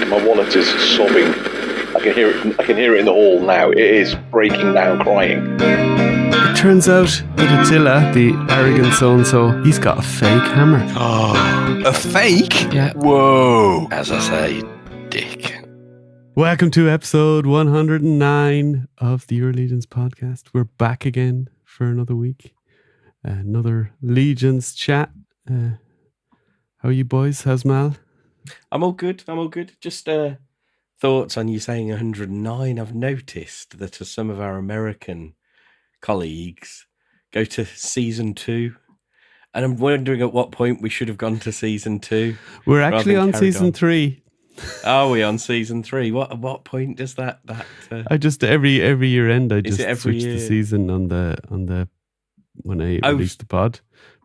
My wallet is sobbing. I can hear it. I can hear it in the hall now. It is breaking down, crying. It turns out that Attila, the arrogant so-and-so, he's got a fake hammer. Oh, a fake? Yeah. Whoa. As I say, dick. Welcome to episode 109 of the Your Legions podcast. We're back again for another week. Another Legions chat. How are you boys? How's Mal? I'm all good. Just thoughts on you saying 109. I've noticed that some of our American colleagues go to season 2. And I'm wondering at what point we should have gone to season 2. We're actually on season 3. Are we on season 3? What point does that? I just every year end I just switch year? the season on the when I released the pod,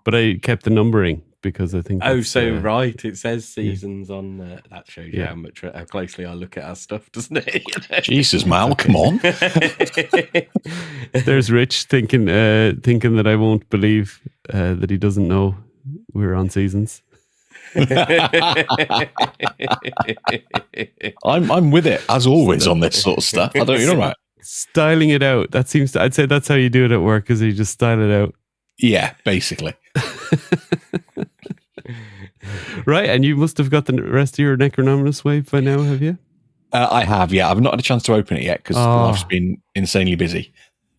but I kept the numbering because I think. Right, it says seasons on that shows you how closely I look at our stuff, doesn't it? Jesus, Mal, come on. There's Rich thinking that I won't believe that he doesn't know we're on seasons. I'm with it as always on this sort of stuff. I don't, right. Styling it out. I'd say that's how you do it at work, is you just style it out. Yeah, basically. Right, and you must have got the rest of your Necronominus wave by now, have you? I have, yeah. I've not had a chance to open it yet because life's been insanely busy.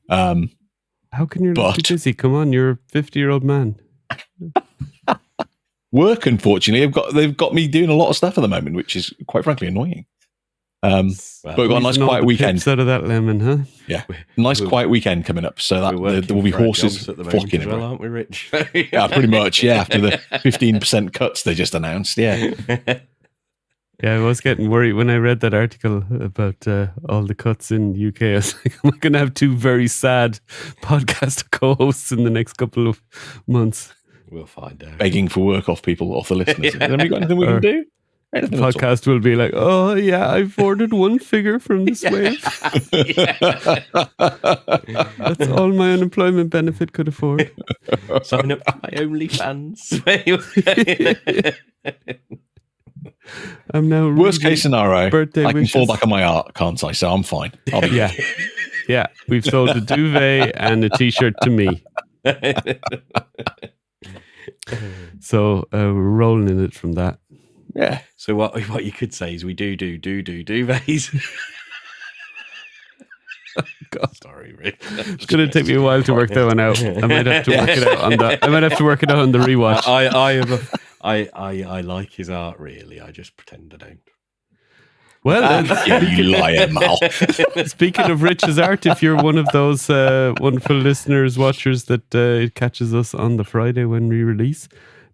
How can you not be busy? Come on, you're a 50-year-old man. Work, unfortunately, they've got me doing a lot of stuff at the moment, which is quite frankly annoying. But we've got a nice quiet weekend. Out of that lemon, huh? Yeah, nice quiet weekend coming up. So that there will be horses flocking, well, aren't we, Rich? Yeah, pretty much. Yeah, after the 15% cuts they just announced. Yeah. Yeah, I was getting worried when I read that article about all the cuts in the UK. I was like, am I going to have 2 very sad podcast co-hosts in the next couple of months? We'll find out. Begging for work off the listeners. Have we got anything we can do? The podcast will be like, oh yeah, I've ordered 1 figure from this wave. That's all my unemployment benefit could afford. Sign up to my OnlyFans. I'm now worst case scenario. Birthday I can wishes. fall back on my art, can't I? So I'm fine. I'll be yeah. We've sold a duvet and a t-shirt to me. So we're rolling in it from that. Yeah. So what you could say is we do duvets. God. Sorry, Rick. It's going to take me a while to work that one out. I might have to work it out on the. I might have to work it out on the rewatch. I like his art, really. I just pretend I don't. Well, yeah, you liar, Mal. Speaking of Rich's art, if you're one of those wonderful listeners, watchers that it catches us on the Friday when we release,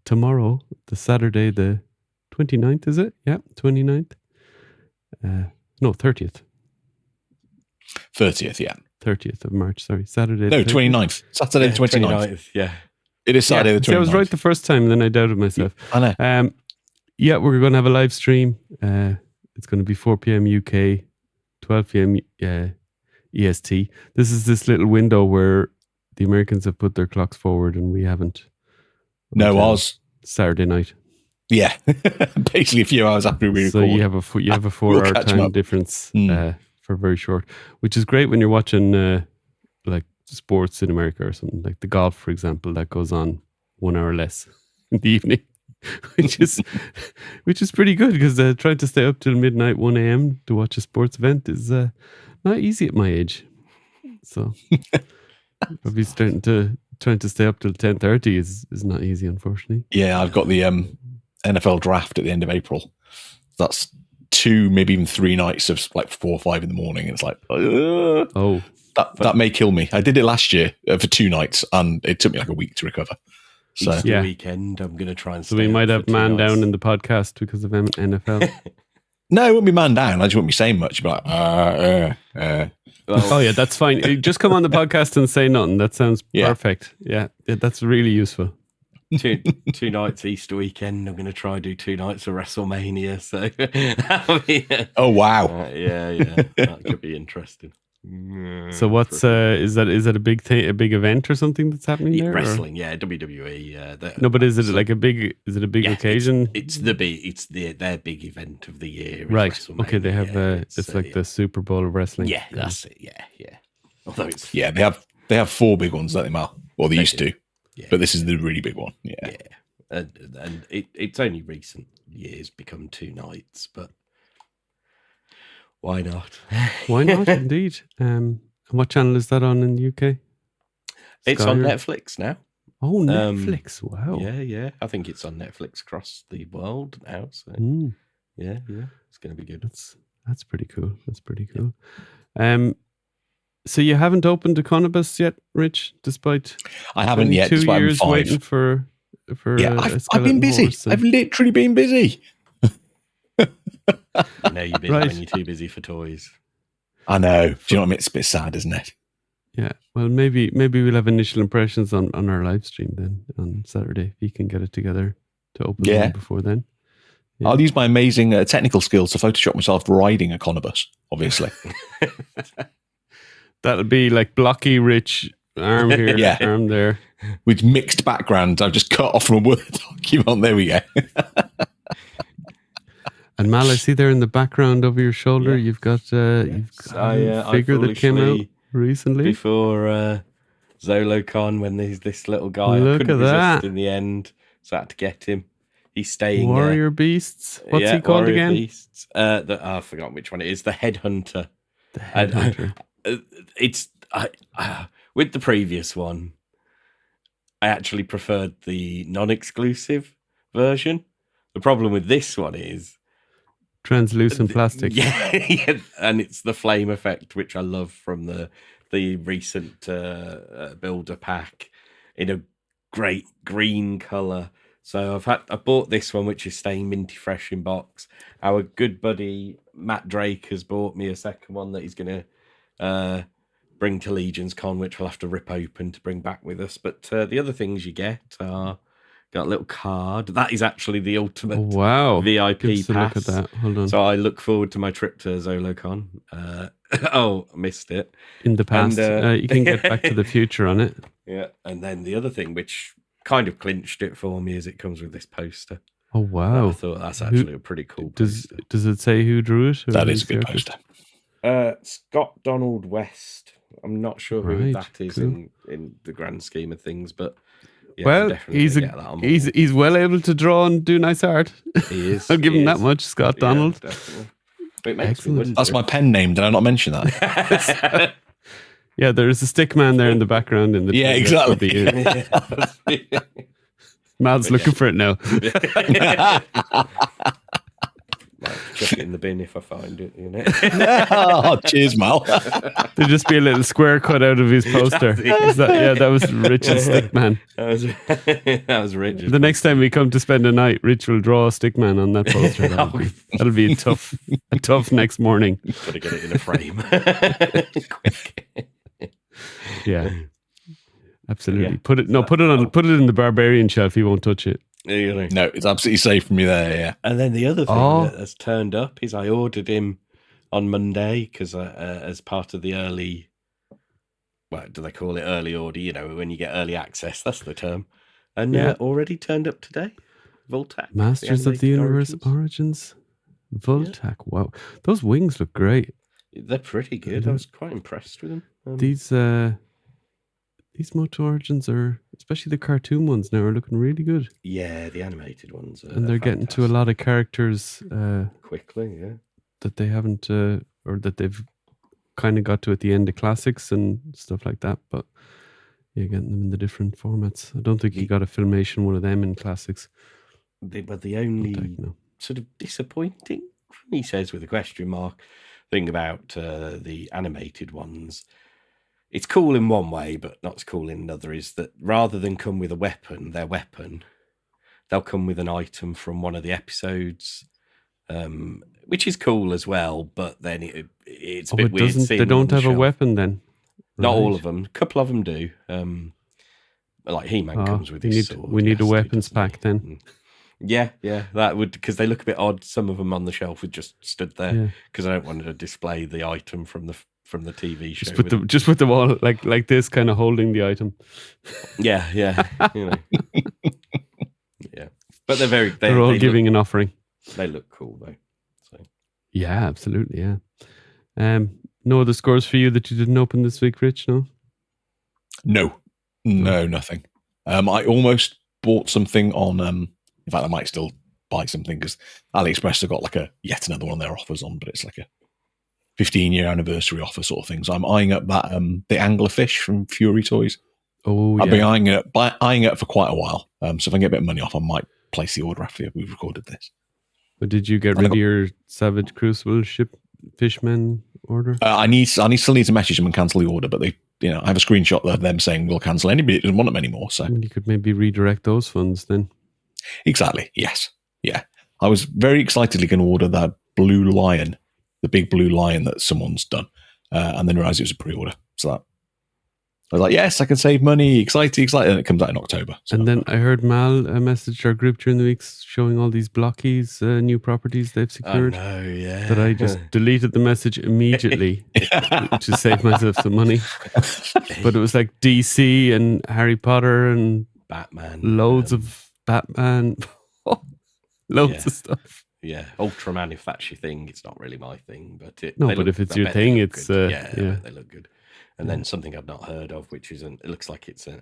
tomorrow, the Saturday, the 29th, is it? Yeah, 29th. No, 30th. 30th, yeah. 30th of March, sorry. Saturday. No, 29th. Saturday the 29th. Yeah. It is Saturday the 29th. See, I was right the first time, then I doubted myself. I know. Yeah, we're going to have a live stream. It's going to be 4 p.m. UK, 12 p.m. EST. This is this little window where the Americans have put their clocks forward and we haven't. No, ours. Saturday night. Yeah, basically a few hours after we record. So you have a 4-hour time difference for very short, which is great when you're watching like sports in America or something like the golf, for example, that goes on 1 hour less in the evening, which is pretty good because trying to stay up till midnight, 1 a.m. to watch a sports event is not easy at my age. So probably trying to stay up till 10:30 is not easy, unfortunately. Yeah, I've got the NFL draft at the end of April. That's 2, maybe even 3 nights of like 4 or 5 in the morning. It's like, that may kill me. I did it last year for 2 nights, and it took me like a week to recover. So Easter weekend, I'm going to try and. So we might have man down in the podcast because of NFL. No, it won't be man down. I just won't be saying much. But oh yeah, that's fine. Just come on the podcast and say nothing. That sounds perfect. Yeah, that's really useful. 2 nights Easter weekend. I'm going to try and do 2 nights of WrestleMania. So, oh wow, yeah, that could be interesting. So what's is that a big thing, a big event or something that's happening there? Wrestling, yeah, WWE. No, but is it like a big occasion? It's their big event of the year. Right. Okay, they have it's like the Super Bowl of wrestling. Yeah, that's it. Yeah. Although it's they have 4 big ones, don't they, Mal? Or they used to. Yeah. But this is the really big one. Yeah. And it's only recent years become 2 nights, but why not? Why not, indeed. And what channel is that on in the UK? It's on Netflix now. Oh, Netflix. Wow. Yeah. I think it's on Netflix across the world now. So yeah. It's going to be good. That's pretty cool. So you haven't opened Economist yet, Rich, despite I haven't yet. 2 years waiting for I've been busy. I've literally been busy. You know you're busy when you're too busy for toys. I know. Do you know what I mean? It's a bit sad, isn't it? Yeah. Well, maybe we'll have initial impressions on our live stream then on Saturday if you can get it together to open them before then. Yeah. I'll use my amazing technical skills to Photoshop myself riding a conibus, obviously. That'll be like blocky Rich arm here, arm there. With mixed backgrounds, I've just cut off from a Word document. There we go. And Mal, I see there in the background over your shoulder, you've got a figure that came out recently. Before ZoloCon, when there's this little guy, Look I couldn't at that. resist in the end, so I had to get him. He's staying Warrior Beasts. What's he called Warrior again? Beasts. I forgot which one it is. The Headhunter. The Headhunter. It's with the previous one, I actually preferred the non-exclusive version. The problem with this one is translucent plastic. Yeah, and it's the flame effect, which I love from the recent builder pack in a great green color. So I bought this one, which is staying minty fresh in box. Our good buddy Matt Drake has bought me a second one that he's going to bring to Legion's Con, which we'll have to rip open to bring back with us. But the other things you get are got a little card. That is actually the ultimate VIP pass. Look at that. Hold on. So I look forward to my trip to ZoloCon. I missed it. In the past. And, you can get Back to the Future on it. Yeah. And then the other thing, which kind of clinched it for me, is it comes with this poster. Oh, wow. I thought that's actually a pretty cool poster. Does it say who drew it? That is a good poster. Scott Donald West. I'm not sure who that is in the grand scheme of things, but he's well able to draw and do nice art. He is. I'll give him that much, Scott Donald. Definitely. It makes me wonder. That's my pen name. Did I not mention that? Yeah, there is a stick man there in the background. Exactly. Mal's looking for it now. Chuck it in the bin if I find it, you know. Oh, cheers, Mal. There'd just be a little square cut out of his poster. That was Rich's stick man. That was Rich. The next time we come to spend a night, Rich will draw a stick man on that poster. That'll be a tough next morning. Gotta get it in a frame. Quick. Yeah. Absolutely. Yeah. Put it in the barbarian shelf. He won't touch it. No, it's absolutely safe from you there. Yeah. And then the other thing that has turned up is I ordered him on Monday because as part of the early, what do they call it? Early order. You know, when you get early access, that's the term. And already turned up today. Voltac, Masters of the Universe Origins. Voltac. Yeah. Wow, those wings look great. They're pretty good. I was quite impressed with them. These Moto Origins are, especially the cartoon ones now, are looking really good. Yeah, the animated ones are. And they're getting to a lot of characters quickly, yeah. That they haven't, or that they've kind of got to at the end of classics and stuff like that. But yeah, getting them in the different formats. I don't think you got a Filmation one of them in classics. But the only sort of disappointing, he says with a question mark, thing about the animated ones, it's cool in one way, but not as cool in another, is that rather than come with their weapon, they'll come with an item from one of the episodes, which is cool as well, but then it's a bit weird. They don't have a weapon then? Not all of them. A couple of them do. Like He-Man comes with his sword. We need a weapons pack then. Yeah, that would, because they look a bit odd. Some of them on the shelf would just stood there because I don't want to display the item from the from the TV show. Just put them all like this, kind of holding the item. Yeah. You know. Yeah, but they're all giving an offering. They look cool though. So. Yeah, absolutely. Yeah. No other scores for you that you didn't open this week, Rich? No, nothing. I almost bought something on. In fact, I might still buy something because AliExpress have got like yet another one of their offers on, but it's like a 15-year anniversary offer sort of thing. So I'm eyeing up that the anglerfish from Fury Toys. Oh, yeah. I've been eyeing it for quite a while. So if I can get a bit of money off, I might place the order after we've recorded this. But did you get rid of your Savage Crucible ship Fishman order? I still need to message them and cancel the order, but I have a screenshot of them saying we'll cancel anybody that doesn't want them anymore. So you could maybe redirect those funds then. Exactly. Yes. Yeah. I was very excitedly going to order that blue lion, the big blue lion that someone's done, and then realized it was a pre-order. So that I was like, yes, I can save money. Excited. And it comes out in October. So. And then I heard Mal messaged our group during the week showing all these blockies, new properties they've secured. Oh, no, yeah. That I just deleted the message immediately to save myself some money. But it was like DC and Harry Potter and Batman. Loads of Batman. Loads of stuff. Yeah, ultra manufactured thing. It's not really my thing, but if it's your thing, it's they look good. And then something I've not heard of, which is it looks like it's a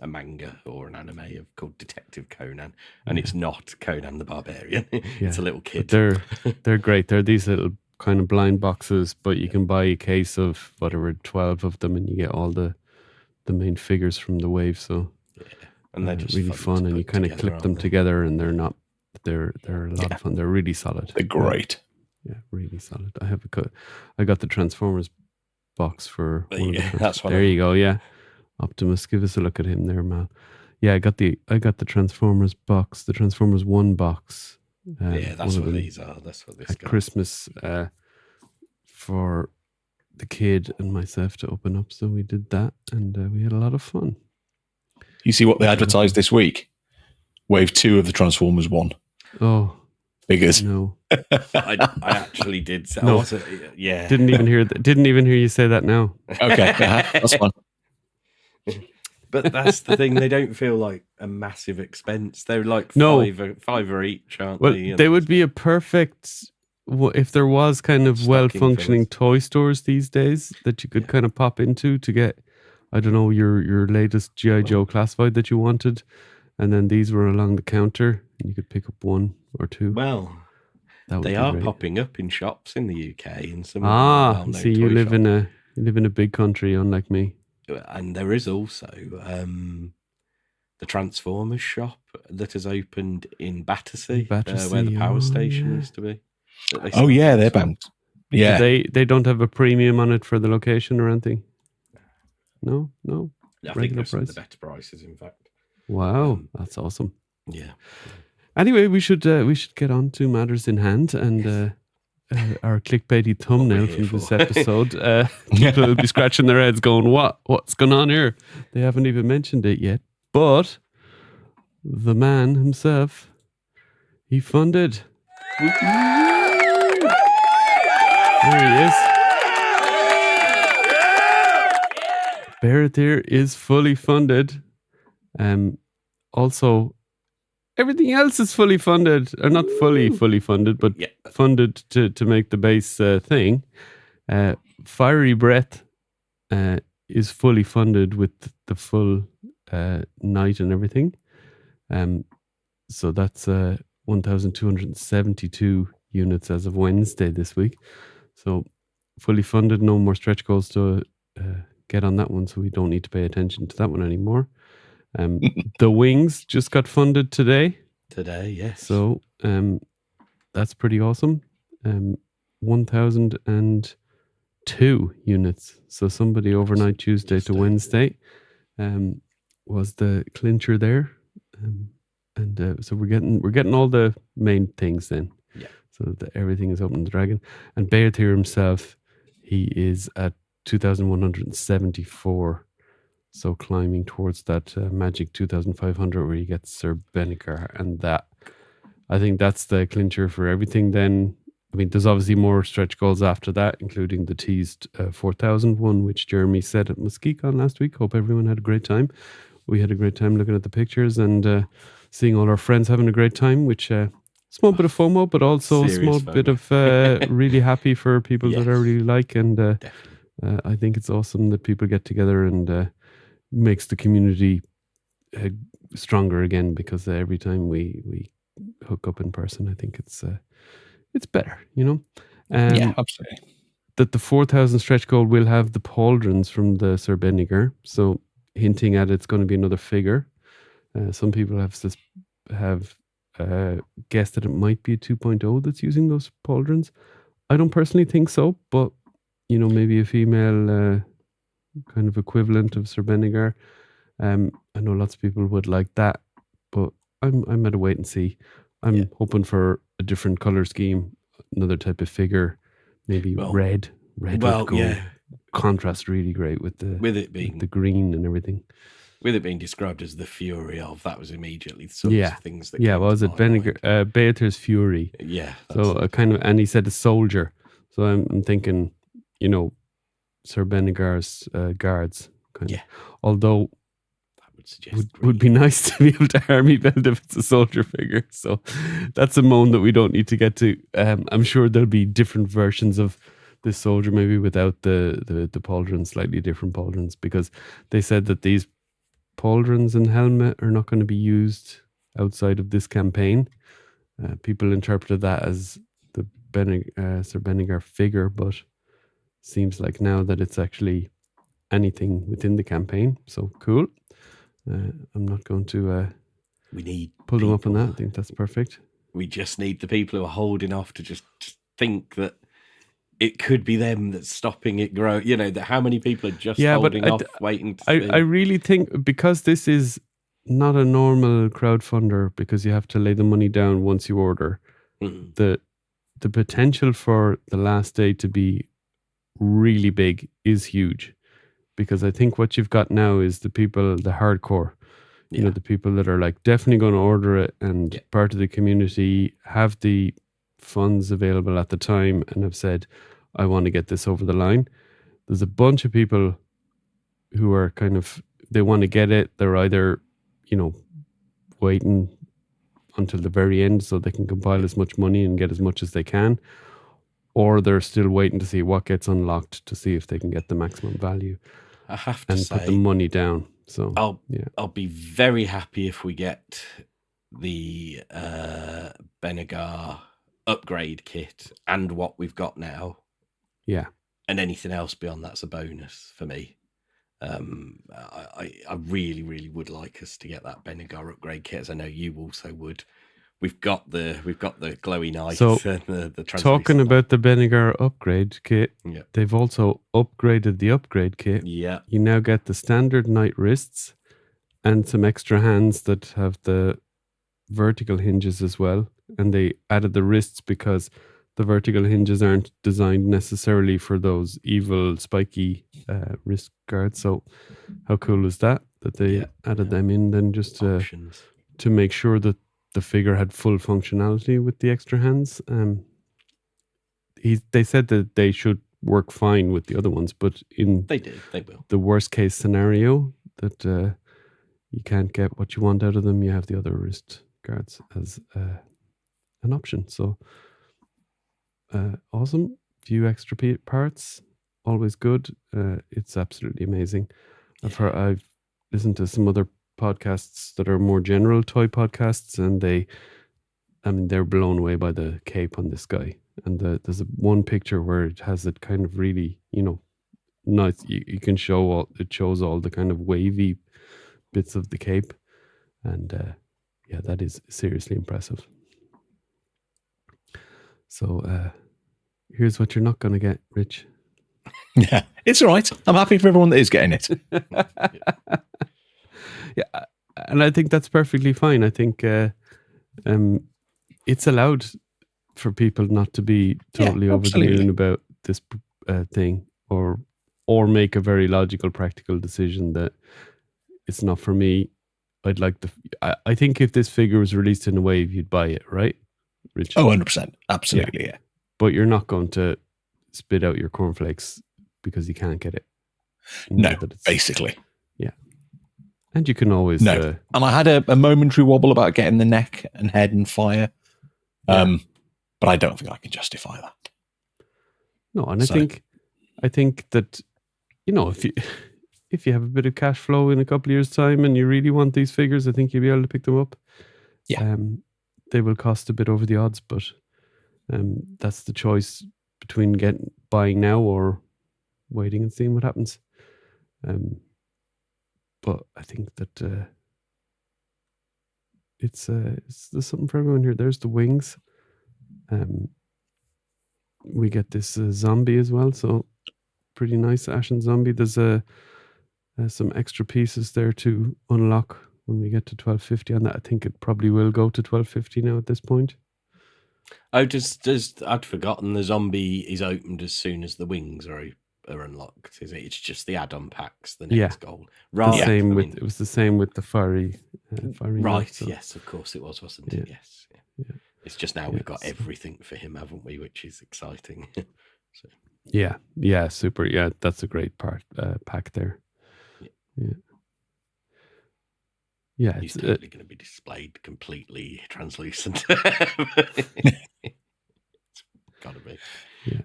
manga or an anime called Detective Conan, and it's not Conan the Barbarian. It's a little kid. But they're great. They're these little kind of blind boxes, but you can buy a case of 12 of them, and you get all the main figures from the wave. So and they're just really fun, and you kind of clip them together, and they're a lot of fun. They're really solid. They're great. Yeah, really solid. I got the Transformers box for one of the that's there you go. Yeah, Optimus, give us a look at him there, Mal. Yeah, I got the Transformers box, the Transformers 1 box. That's what these are. That's what this at Christmas for the kid and myself to open up. So we did that, and we had a lot of fun. You see what they advertised this week? Wave 2 of the Transformers 1. Oh. Figures. No, I actually did. No. Didn't even hear you say that now. Okay, that's fine. But that's the thing; they don't feel like a massive expense. They're like fiver each, aren't they? Well, they would be a perfect if there was kind of well-functioning toy stores these days that you could kind of pop into to get, I don't know, your latest G.I. Joe classified that you wanted, and then these were along the counter, and you could pick up one or two. Well, they are popping up in shops in the UK and some. See, you live in a big country, unlike me. And there is also the Transformers shop that has opened in Battersea, where the power station used to be. They're bound. Yeah, they don't have a premium on it for the location or anything. No. I think there's some of the better prices, in fact. Wow, that's awesome. Yeah. Anyway, we should get on to matters in hand and our clickbaity thumbnail from this episode. People will be scratching their heads going, what's going on here? They haven't even mentioned it yet. But the man himself, he funded. There he is. Beyithirr is fully funded. Also, everything else is fully funded, or not fully funded, but funded to make the base thing. Fiery Breath is fully funded with the full night and everything. So that's 1,272 units as of Wednesday this week. So fully funded, no more stretch goals to get on that one, so we don't need to pay attention to that one anymore. The Wings just got funded today. Yes. So that's pretty awesome. 1,002 units. So somebody overnight Tuesday to Wednesday was the clincher there. So we're getting all the main things then. Yeah. So everything is open to the dragon. And Beyithirr himself, he is at 2,174. So climbing towards that magic 2,500 where you get Sir Benicar, and that I think that's the clincher for everything then I mean, there's obviously more stretch goals after that, including the teased 4,000 one, which Jeremy said at MosquitoCon last week. Hope everyone had a great time. We had a great time looking at the pictures and seeing all our friends having a great time, which small bit of FOMO, but also a small FOMO. bit of really happy for people that I really like. And I think it's awesome that people get together and makes the community stronger again, because every time we hook up in person, I think it's better, you know. Yeah, absolutely. That the 4,000 stretch goal will have the pauldrons from the Sir Benigar, so hinting at it's going to be another figure. Some people have guessed that it might be a 2.0 that's using those pauldrons. I don't personally think so, but you know, maybe a female kind of equivalent of Sir Benigar. I know lots of people would like that, but I'm at a wait and see. I'm hoping for a different color scheme, another type of figure, maybe red would go contrast really great with it being the green and everything. With it being described as the Fury of, that was immediately some things that what was it? Beyithir's Fury. Yeah. So and he said a soldier. So I'm thinking, you know, Sir Benigar's guards. Kind of. Although would be nice to be able to army build if it's a soldier figure. So that's a moan that we don't need to get to. I'm sure there'll be different versions of this soldier, maybe without the pauldrons, slightly different pauldrons, because they said that these pauldrons and helmet are not going to be used outside of this campaign. People interpreted that as the Sir Benigar figure, but seems like now that it's actually anything within the campaign. So cool. I'm not going to we need pull them up on that. I think that's perfect. We just need the people who are holding off to just think that it could be them that's stopping it grow. You know, that how many people are just holding off, waiting to see. I really think, because this is not a normal crowdfunder, because you have to lay the money down once you order, the potential for the last day to be really big is huge. Because I think what you've got now is the people, the hardcore, you know, the people that are like definitely going to order it and part of the community, have the funds available at the time and have said, I want to get this over the line. There's a bunch of people who are they want to get it. They're either, you know, waiting until the very end so they can compile as much money and get as much as they can, or they're still waiting to see what gets unlocked to see if they can get the maximum value. I have to say, put the money down. So I'll be very happy if we get the Benigar upgrade kit and what we've got now. Yeah. And anything else beyond that's a bonus for me. I really, really would like us to get that Benigar upgrade kit, as I know you also would. We've got the glowy knife and the talking about the Benigar upgrade kit, they've also upgraded the upgrade kit. Yeah. You now get the standard knight wrists and some extra hands that have the vertical hinges as well. And they added the wrists because the vertical hinges aren't designed necessarily for those evil spiky wrist guards. So how cool is that they added them in then, just to make sure that the figure had full functionality with the extra hands. They said that they should work fine with the other ones, but they will. The worst case scenario that you can't get what you want out of them, you have the other wrist guards as an option. So awesome. Few extra parts, always good. It's absolutely amazing. I've listened to some other podcasts that are more general toy podcasts, and they're blown away by the cape on this guy. And there's one picture where it has it kind of really, you know, nice. You can show it shows all the kind of wavy bits of the cape, and that is seriously impressive. So here's what you're not going to get, Rich. Yeah, it's all right. I'm happy for everyone that is getting it. Yeah, and I think that's perfectly fine. I think it's allowed for people not to be totally over the moon about this thing, or make a very logical, practical decision that it's not for me. I'd like I think if this figure was released in a wave, you'd buy it, right, Rich? Oh, 100%. Absolutely, yeah. but you're not going to spit out your cornflakes because you can't get it. No, basically. Yeah. And you can always... No. And I had a momentary wobble about getting the neck and head and fire. But I don't think I can justify that. No, and I think that, if you have a bit of cash flow in a couple of years' time and you really want these figures, I think you'll be able to pick them up. Yeah. They will cost a bit over the odds, but that's the choice between buying now or waiting and seeing what happens. But I think that there's something for everyone here. There's the wings. We get this zombie as well, so pretty nice ashen zombie. There's some extra pieces there to unlock when we get to 1250 on that. I think it probably will go to 1250 now at this point. Oh, I'd forgotten the zombie is opened as soon as the wings are unlocked. Is it? It's just the add-on packs. The next goal. Right. It was the same with the fiery. Right. So. Yes, of course it was, wasn't it? Yes. Yeah. It's just now we've got everything for him, haven't we? Which is exciting. So. Yeah, super. Yeah, that's a great pack there. Yeah, he's totally going to be displayed completely translucent. It's gotta be. Yeah.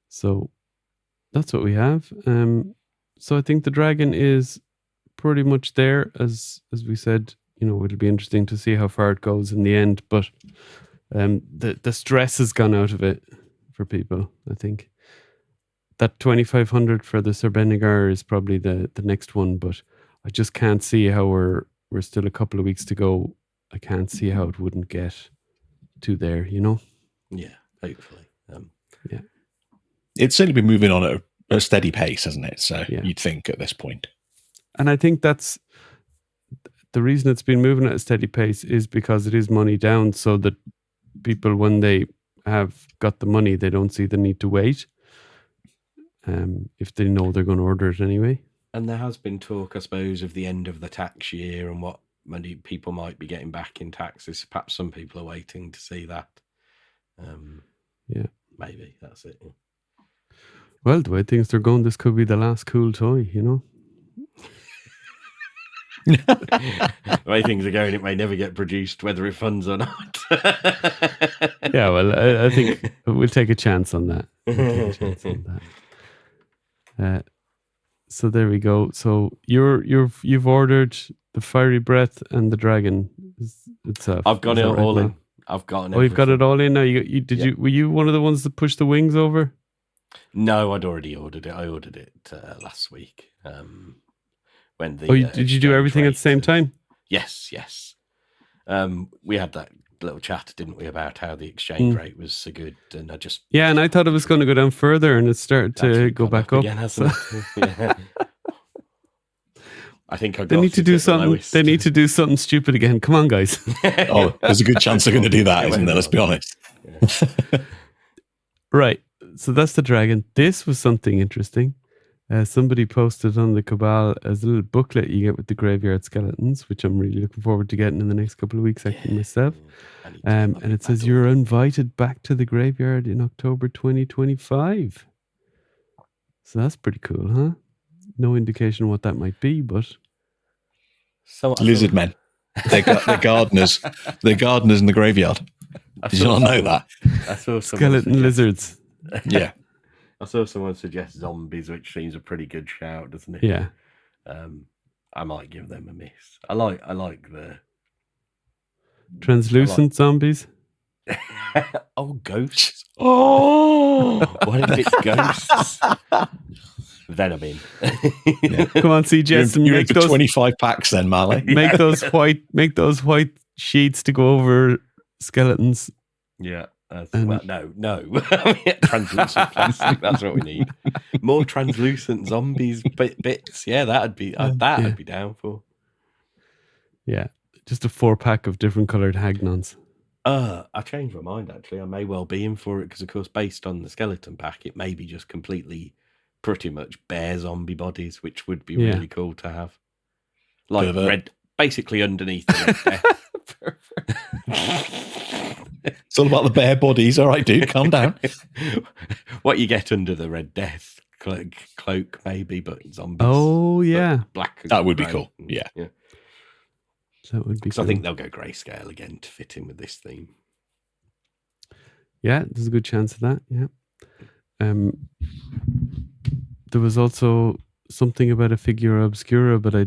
So that's what we have. So I think the dragon is pretty much there, as we said. It'll be interesting to see how far it goes in the end, but the stress has gone out of it for people. I think that 2,500 for the Sir Benegar is probably the next one, but I just can't see how we're still a couple of weeks to go. I can't see how it wouldn't get to there, Yeah, hopefully. Yeah. It's certainly been moving on at a steady pace, hasn't it? So you'd think at this point. And I think that's the reason it's been moving at a steady pace is because it is money down, so that people, when they have got the money, they don't see the need to wait. If they know they're going to order it anyway. And there has been talk, I suppose, of the end of the tax year and what money people might be getting back in taxes. Perhaps some people are waiting to see that. Maybe that's it. Yeah. Well, the way things are going, this could be the last cool toy, The way things are going, it may never get produced, whether it funds or not. Yeah, well, I think we'll take a chance on that. So there we go. So you've ordered the fiery breath and the dragon itself. I've got it all in. I've gotten. Oh, you've got it all in now. You were you one of the ones that pushed the wings over? No, I'd already ordered it. I ordered it last week. When the did you do everything at the same time? Yes. We had that little chat, didn't we, about how the exchange rate was so good, and and I thought it was going to go down further, and it started to go back up again, hasn't it? Yeah. I think they need to do something. They need to do something stupid again. Come on, guys! There's a good chance they're going to do that, isn't there? Let's be honest. Yeah. Right. So that's the dragon. This was something interesting. Somebody posted on the Cabal as a little booklet you get with the graveyard skeletons, which I'm really looking forward to getting in the next couple of weeks, actually, myself. And it says you're invited back to the graveyard in October 2025. So that's pretty cool, huh? No indication what that might be, but... Lizard men. They're gardeners. They're gardeners in the graveyard. Did you not know that? Skeleton lizards. Yeah. I saw someone suggest zombies, which seems a pretty good shout, doesn't it? Yeah. I might give them a miss. I like the translucent zombies. Oh, ghosts! Oh, what if it's ghosts? Then I'm in. Yeah. Come on, CJ. You're in for 25 packs, then, Mally. Make those white sheets to go over skeletons. Yeah. No. Translucent plastic. That's what we need. More translucent zombies bits. Yeah, that'd be down for. Yeah, just a 4-pack of different coloured Hagnons. I changed my mind. Actually, I may well be in for it because, of course, based on the skeleton pack, it may be just completely, pretty much bare zombie bodies, which would be really cool to have. Like red, basically underneath the red death. It's all about the bare bodies. All right, dude, calm down. What you get under the Red Death cloak, maybe, but zombies. Oh, yeah. Black. That would be cool. Yeah. That would be cool. I think they'll go grayscale again to fit in with this theme. Yeah, there's a good chance of that. Yeah. There was also something about a figura obscura, but I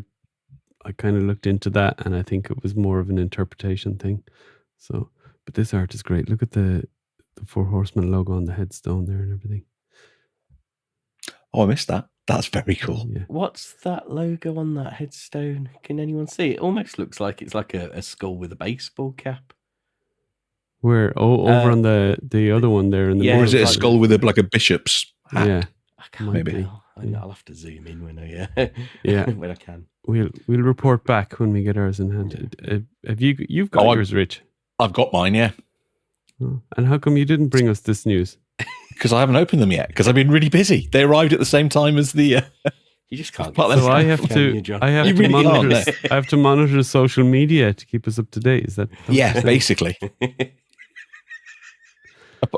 kind of looked into that, and I think it was more of an interpretation thing. So, but this art is great. Look at the Four Horsemen logo on the headstone there and everything. Oh, I missed that. That's very cool. Yeah. What's that logo on that headstone? Can anyone see? It almost looks like it's like a skull with a baseball cap. Where? Oh, over on the other one there in the Or is it a skull with a bishop's hat? Yeah. I can't. Maybe. I'll have to zoom in when I when I can. We'll report back when we get ours in hand. Have you've got yours, Rich? I've got mine, yeah. Oh. And how come you didn't bring us this news? Because I haven't opened them yet. Because I've been really busy. They arrived at the same time as the. You just can't. So I have to monitor social media to keep us up to date. Is that? Yeah, basically.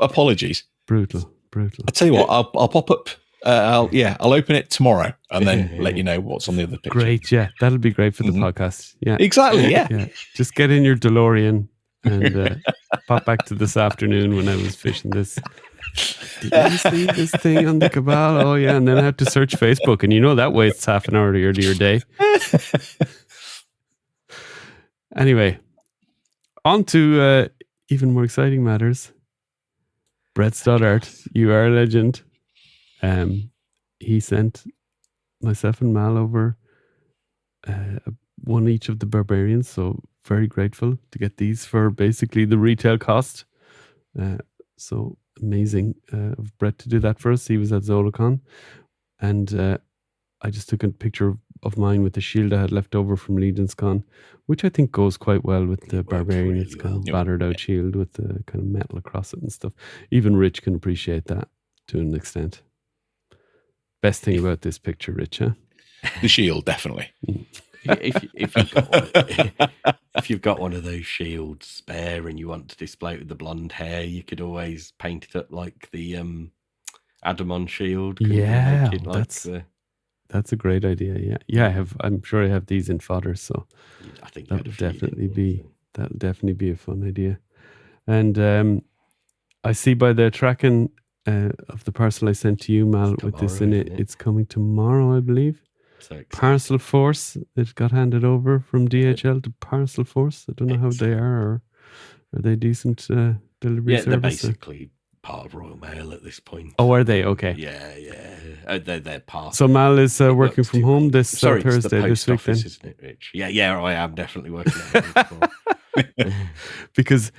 Apologies. Brutal. I'll tell you what. I'll pop up. I'll open it tomorrow and then let you know what's on the other picture. Great, yeah, that'll be great for the podcast. Yeah, exactly. Yeah. Just get in your DeLorean and pop back to this afternoon when I was fishing this. Did you see this thing on the Cabal? Oh yeah, and then I had to search Facebook, and that wastes half an hour of your day. Anyway, on to even more exciting matters. Brett Stoddart, you are a legend. He sent myself and Mal over one each of the barbarians, so very grateful to get these for basically the retail cost. So amazing of Brett to do that for us. He was at Zolocon, and I just took a picture of mine with the shield I had left over from Legion's Con, which I think goes quite well with the barbarian. Really it's kind of battered out shield with the kind of metal across it and stuff. Even Rich can appreciate that to an extent. Best thing about this picture, Rich, huh? The shield, definitely. If you've got one of those shields spare and you want to display it with the blonde hair, you could always paint it up like the Adamon shield. Yeah, that's a great idea. Yeah, I'm sure I have these in fodder, so I think that'll definitely be a fun idea. And I see by the tracking of the parcel I sent to you, Mal, with this in it, it's coming tomorrow, I believe. So Parcel Force, it got handed over from DHL to Parcel Force. I don't know how they are, or are they decent delivery service? They're basically part of Royal Mail at this point. Oh, are they? Okay. Yeah. They're part. So Mal is working from home this Thursday, it's the this week office, then? Isn't it, Rich? Yeah, I am definitely working at home. Because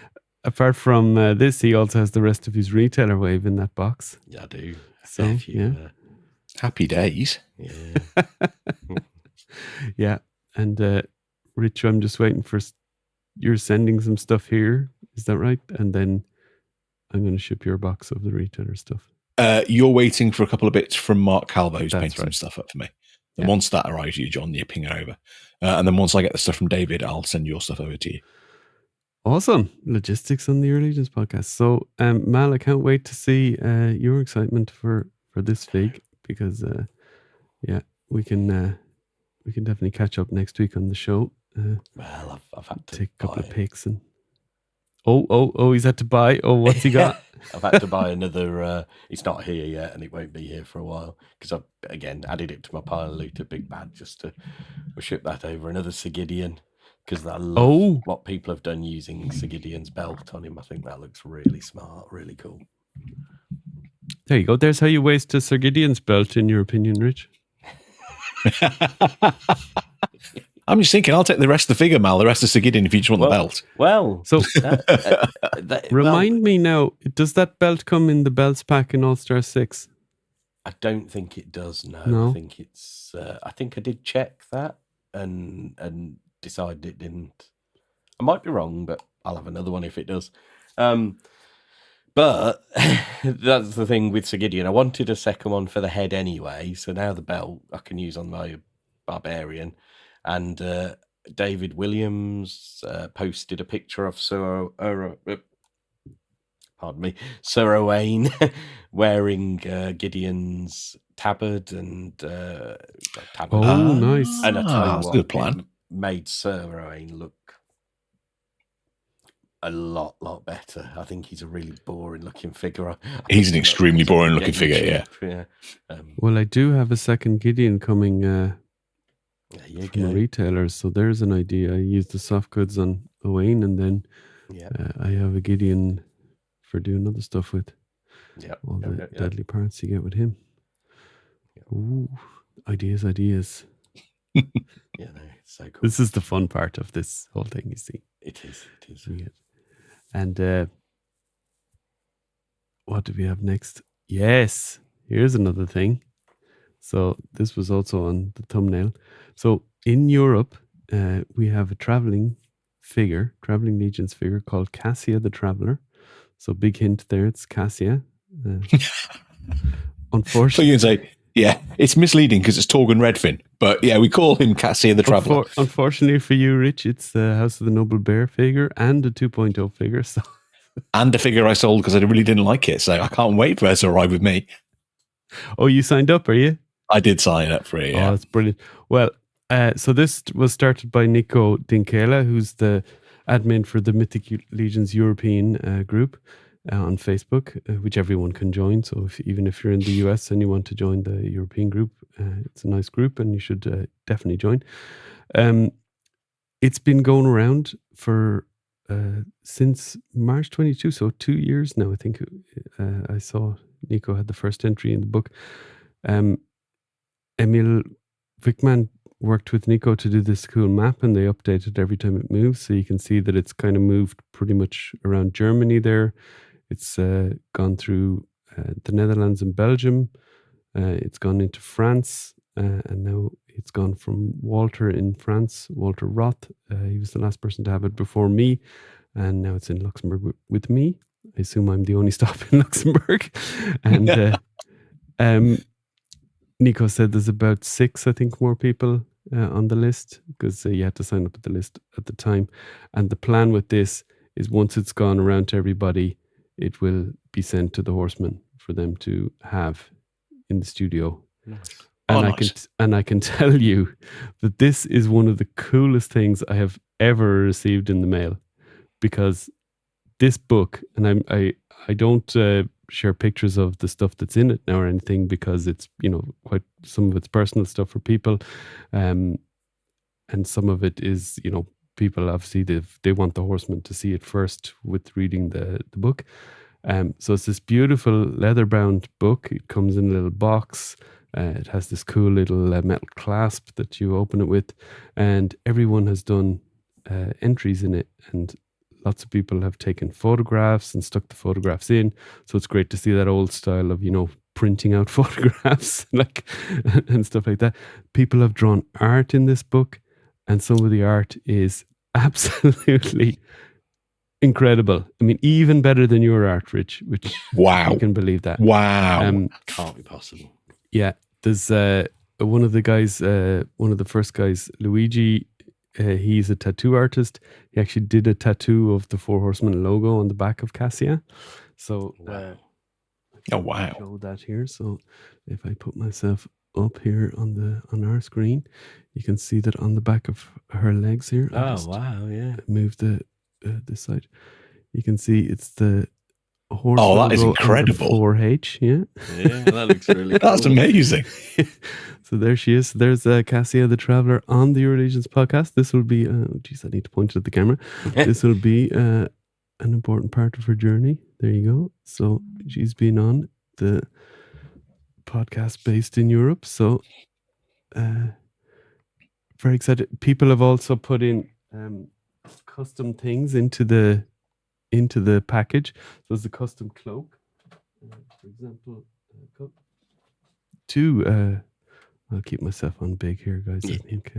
apart from this, he also has the rest of his retailer wave in that box. Yeah, I do. So, happy days. Yeah. Yeah. And Rich, I'm just waiting for you're sending some stuff here. Is that right? And then I'm going to ship your box of the retailer stuff. You're waiting for a couple of bits from Mark Calvo, who's painting some right. stuff up for me. And once that arrives, you, John, you ping it over. And then once I get the stuff from David, I'll send your stuff over to you. Awesome. Logistics on the Early Ages podcast. So, Mal, I can't wait to see your excitement for this fig, because we can definitely catch up next week on the show. Well, I've had to take a couple of pics and he's had to buy. Oh, what's he got? I've had to buy another. It's not here yet, and it won't be here for a while because I've again added it to my pile of loot at Big Bad just to ship that over. Another Sigidian, because I love what people have done using Sigidian's belt on him. I think that looks really smart, really cool. There you go. There's how you waste a Sir Gideon's belt, in your opinion, Rich. I'm just thinking, I'll take the rest of the figure, Mal. The rest of Sir Gideon if you just want the belt. Well, so remind me now, does that belt come in the belts pack in All-Star 6? I don't think it does, no. I think it's I think I did check that and decided it didn't. I might be wrong, but I'll have another one if it does. But that's the thing with Sir Gideon. I wanted a second one for the head anyway, so now the belt I can use on my barbarian. And David Williams posted a picture of Sir pardon me, Sir Owain wearing Gideon's tabard and tabard. Nice. And I tell you that's what, a good plan. it made Sir Owain look a lot better. I think he's a really boring looking figure. He's an extremely boring looking figure, yeah. Well, I do have a second Gideon coming from retailers, so there's an idea. I used the soft goods on Owain, and then I have a Gideon for doing other stuff with all the deadly parts you get with him. Ooh, ideas. Yeah, no, it's so cool. This is the fun part of this whole thing, you see. It is. Yeah. And what do we have next? Yes, here's another thing. So this was also on the thumbnail. So in Europe, we have a traveling Legion's figure called Cassia the Traveller. So big hint there, it's Cassia. Unfortunately, so you can say, yeah, it's misleading because it's Torgun Redfin, but yeah, we call him Cassia the Traveller. Unfortunately for you, Rich, it's the House of the Noble Bear figure and a 2.0 figure. So. And a figure I sold because I really didn't like it, so I can't wait for it to arrive with me. Oh, you signed up, are you? I did sign up for it, yeah. Oh, that's brilliant. Well, so this was started by Nico Dinkela, who's the admin for the Mythic Legion's European group on Facebook, which everyone can join. So even if you're in the US and you want to join the European group, it's a nice group and you should definitely join. It's been going around for since March 22, so 2 years now. I think I saw Nico had the first entry in the book. Emil Wickman worked with Nico to do this cool map, and they update it every time it moves. So you can see that it's kind of moved pretty much around Germany there. It's gone through the Netherlands and Belgium. It's gone into France, and now it's gone from Walter in France, Walter Roth. He was the last person to have it before me, and now it's in Luxembourg with me. I assume I'm the only stop in Luxembourg. And Nico said there's about 6, I think, more people on the list because you had to sign up at the list at the time. And the plan with this is once it's gone around to everybody, it will be sent to the Horsemen for them to have in the studio. Nice. And I can tell you that this is one of the coolest things I have ever received in the mail, because this book, and I don't share pictures of the stuff that's in it now or anything, because it's, quite some of it's personal stuff for people, and some of it is, people obviously they want the Horsemen to see it first with reading the book. So it's this beautiful leather-bound book. It comes in a little box. It has this cool little metal clasp that you open it with, and everyone has done entries in it, and lots of people have taken photographs and stuck the photographs in. So it's great to see that old style of, printing out photographs and stuff like that. People have drawn art in this book, and some of the art is absolutely incredible. I mean, even better than your art, Rich, which you can believe that. Wow. Can't be possible. Yeah. There's one of the first guys, Luigi, he's a tattoo artist. He actually did a tattoo of the Four Horsemen logo on the back of Cassia. So, oh wow! Show that here. So, if I put myself up here on our screen, you can see that on the back of her legs here. Oh wow! Yeah. Move this side. You can see it's the horse. Oh, that is incredible. 4H. Yeah, that looks really cool. That's amazing. So there she is. There's Cassia the Traveller on the Your Legions podcast. This will be, I need to point it at the camera. This will be an important part of her journey. There you go. So she's been on the podcast based in Europe. So very excited. People have also put in custom things into the package. So there's a custom cloak, for example. I'll keep myself on big here, guys. I think.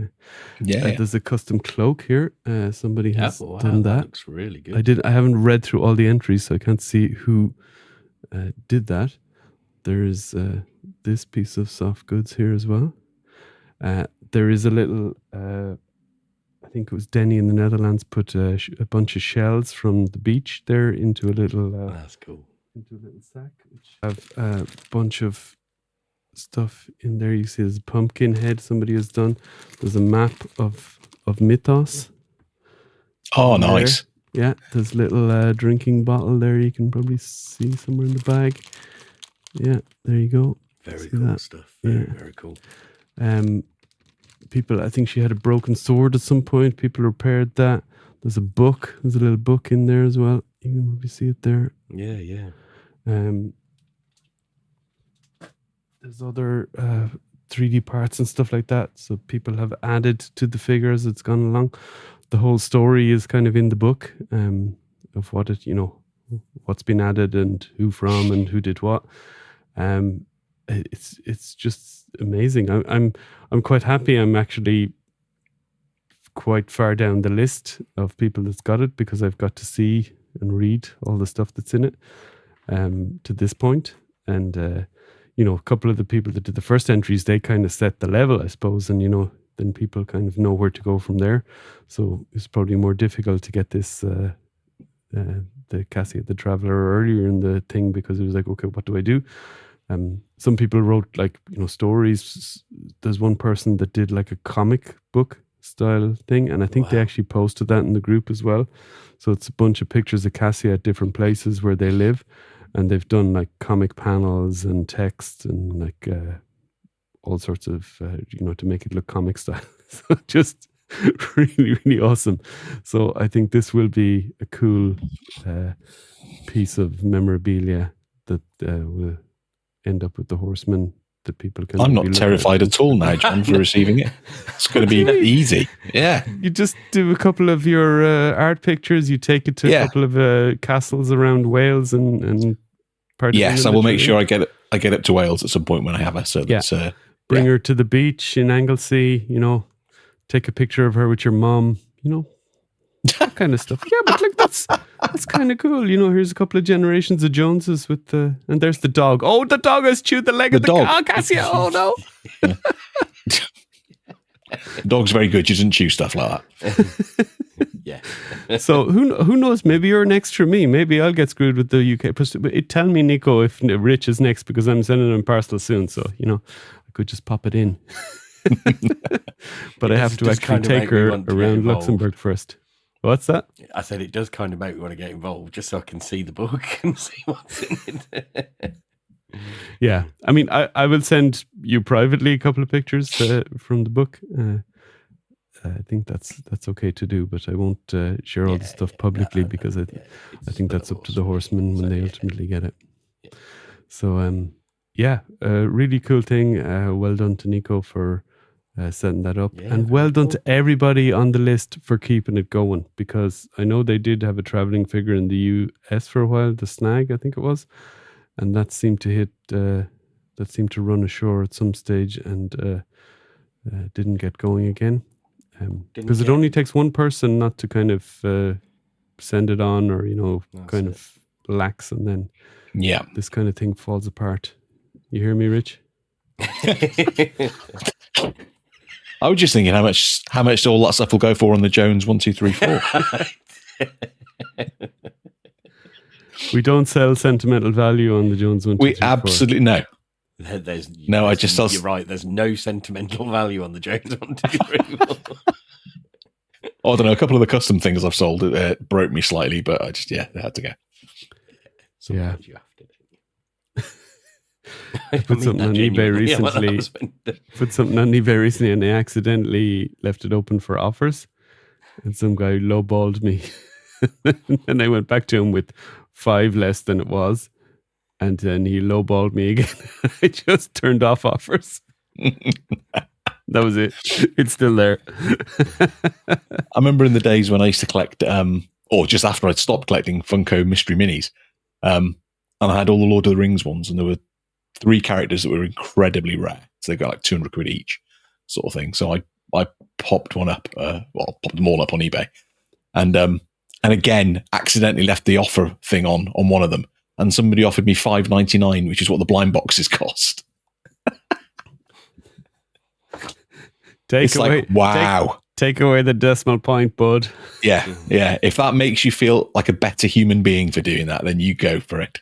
There's a custom cloak here. Somebody has done that. That looks really good. I haven't read through all the entries, so I can't see who did that. There is this piece of soft goods here as well. There is a little I think it was Denny in the Netherlands, put a bunch of shells from the beach there into a little. That's cool. Into a little sack, which have a bunch of stuff in there. You see, there's a pumpkin head somebody has done. There's a map of Mythos. Oh, nice. There. Yeah, there's a little drinking bottle there. You can probably see somewhere in the bag. Yeah, there you go. Very cool stuff. Very cool. People, I think she had a broken sword at some point. People repaired that. There's a book. There's a little book in there as well. You can maybe see it there. Yeah. There's other 3D parts and stuff like that. So people have added to the figure as it's gone along. The whole story is kind of in the book of what it, what's been added and who from and who did what. It's just amazing. I'm quite happy. I'm actually quite far down the list of people that's got it because I've got to see and read all the stuff that's in it to this point. And a couple of the people that did the first entries, they kind of set the level, I suppose, and then people kind of know where to go from there. So it's probably more difficult to get this the Cassia the Traveller earlier in the thing because it was like, okay, what do I do? Some people wrote stories. There's one person that did like a comic book style thing, and I think they actually posted that in the group as well. So it's a bunch of pictures of Cassia at different places where they live, and they've done like comic panels and text and like all sorts of to make it look comic style. So just really, really awesome. So I think this will be a cool piece of memorabilia that will end up with the horseman that people can. I'm not terrified at all now, John, for receiving it. It's going to be easy. Yeah. You just do a couple of your art pictures. You take it to a couple of castles around Wales and part of Yes, I will make sure I get up to Wales at some point when I have her. So that's bring her to the beach in Anglesey. Take a picture of her with your mom. That kind of stuff. Yeah, but like that's kind of cool. Here's a couple of generations of Joneses with and there's the dog. Oh, the dog has chewed the leg of the dog. Cassia. Oh no. The dog's very good. She doesn't chew stuff like that. Yeah. So who knows? Maybe you're next for me. Maybe I'll get screwed with the UK. Tell me, Nico, if Rich is next because I'm sending him parcel soon. So I could just pop it in. But I have to actually take her around Luxembourg first. What's that? I said it does kind of make me want to get involved just so I can see the book and see what's in it. Yeah. I mean, I will send you privately a couple of pictures from the book. I think that's okay to do, but I won't share all the stuff publicly because I think that's up to the horsemen when they ultimately get it. Yeah. So, a really cool thing. Well done to Nico for setting that up, and well done to everybody on the list for keeping it going, because I know they did have a traveling figure in the US for a while, the Snag, I think it was, and that seemed to run ashore at some stage and didn't get going again, because it only takes one person not to kind of send it on or of lax, and then this kind of thing falls apart. You hear me, Rich? I was just thinking how much all that stuff will go for on the Jones 1, 2, 3, 4. We don't sell sentimental value on the Jones 1, 2, 3, 4. We absolutely no. You're right. There's no sentimental value on the Jones 1, 2, 3, 4. I don't know. A couple of the custom things I've sold broke me slightly, but I just they had to go. Sometimes you have to. I put something on eBay recently, and I accidentally left it open for offers, and some guy lowballed me, and I went back to him with 5 less than it was, and then he lowballed me again. I just turned off offers. That was it. It's still there. I remember in the days when I used to collect, or just after I'd stopped collecting Funko Mystery Minis, and I had all the Lord of the Rings ones, and there were 3 characters that were incredibly rare. So they got like 200 quid each, sort of thing. So I popped one up, popped them all up on eBay, and again accidentally left the offer thing on one of them, and somebody offered me $5.99, which is what the blind boxes cost. Take away, like, wow. Take away the decimal point, bud. Yeah. If that makes you feel like a better human being for doing that, then you go for it.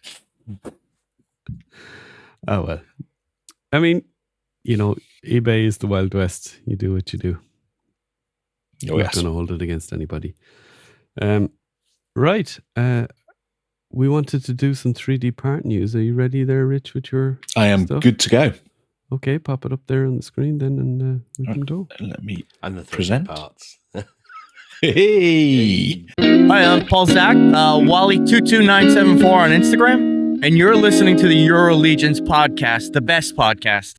Oh, well. I mean, eBay is the Wild West. You do what you do. Oh, Not going to hold it against anybody. Right. We wanted to do some 3D part news. Are you ready there, Rich, with your I am stuff? Good to go. Okay, pop it up there on the screen then, and we can go. Let me And the 3D present. parts. Hey! Hi, I'm Paul Zach, Wally22974 on Instagram, and you're listening to the Euro Allegiance podcast, the best podcast.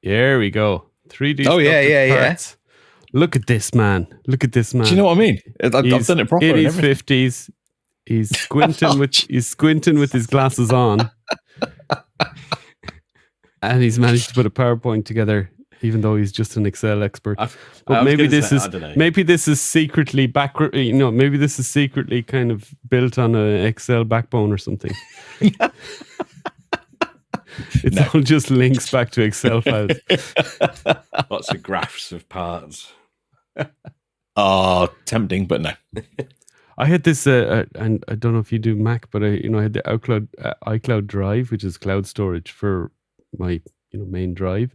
There we go. 3D Oh, yeah. parts. Look at this man. Do you know what I mean? I've done it proper. In his 50s. He's squinting with his glasses on. And he's managed to put a PowerPoint together, even though he's just an Excel expert. But maybe this is secretly maybe this is secretly kind of built on an Excel backbone or something. It's all just links back to Excel files. Lots of graphs of parts. Tempting, but no. I had this, and I don't know if you do Mac, but I had the iCloud Drive, which is cloud storage for my main drive,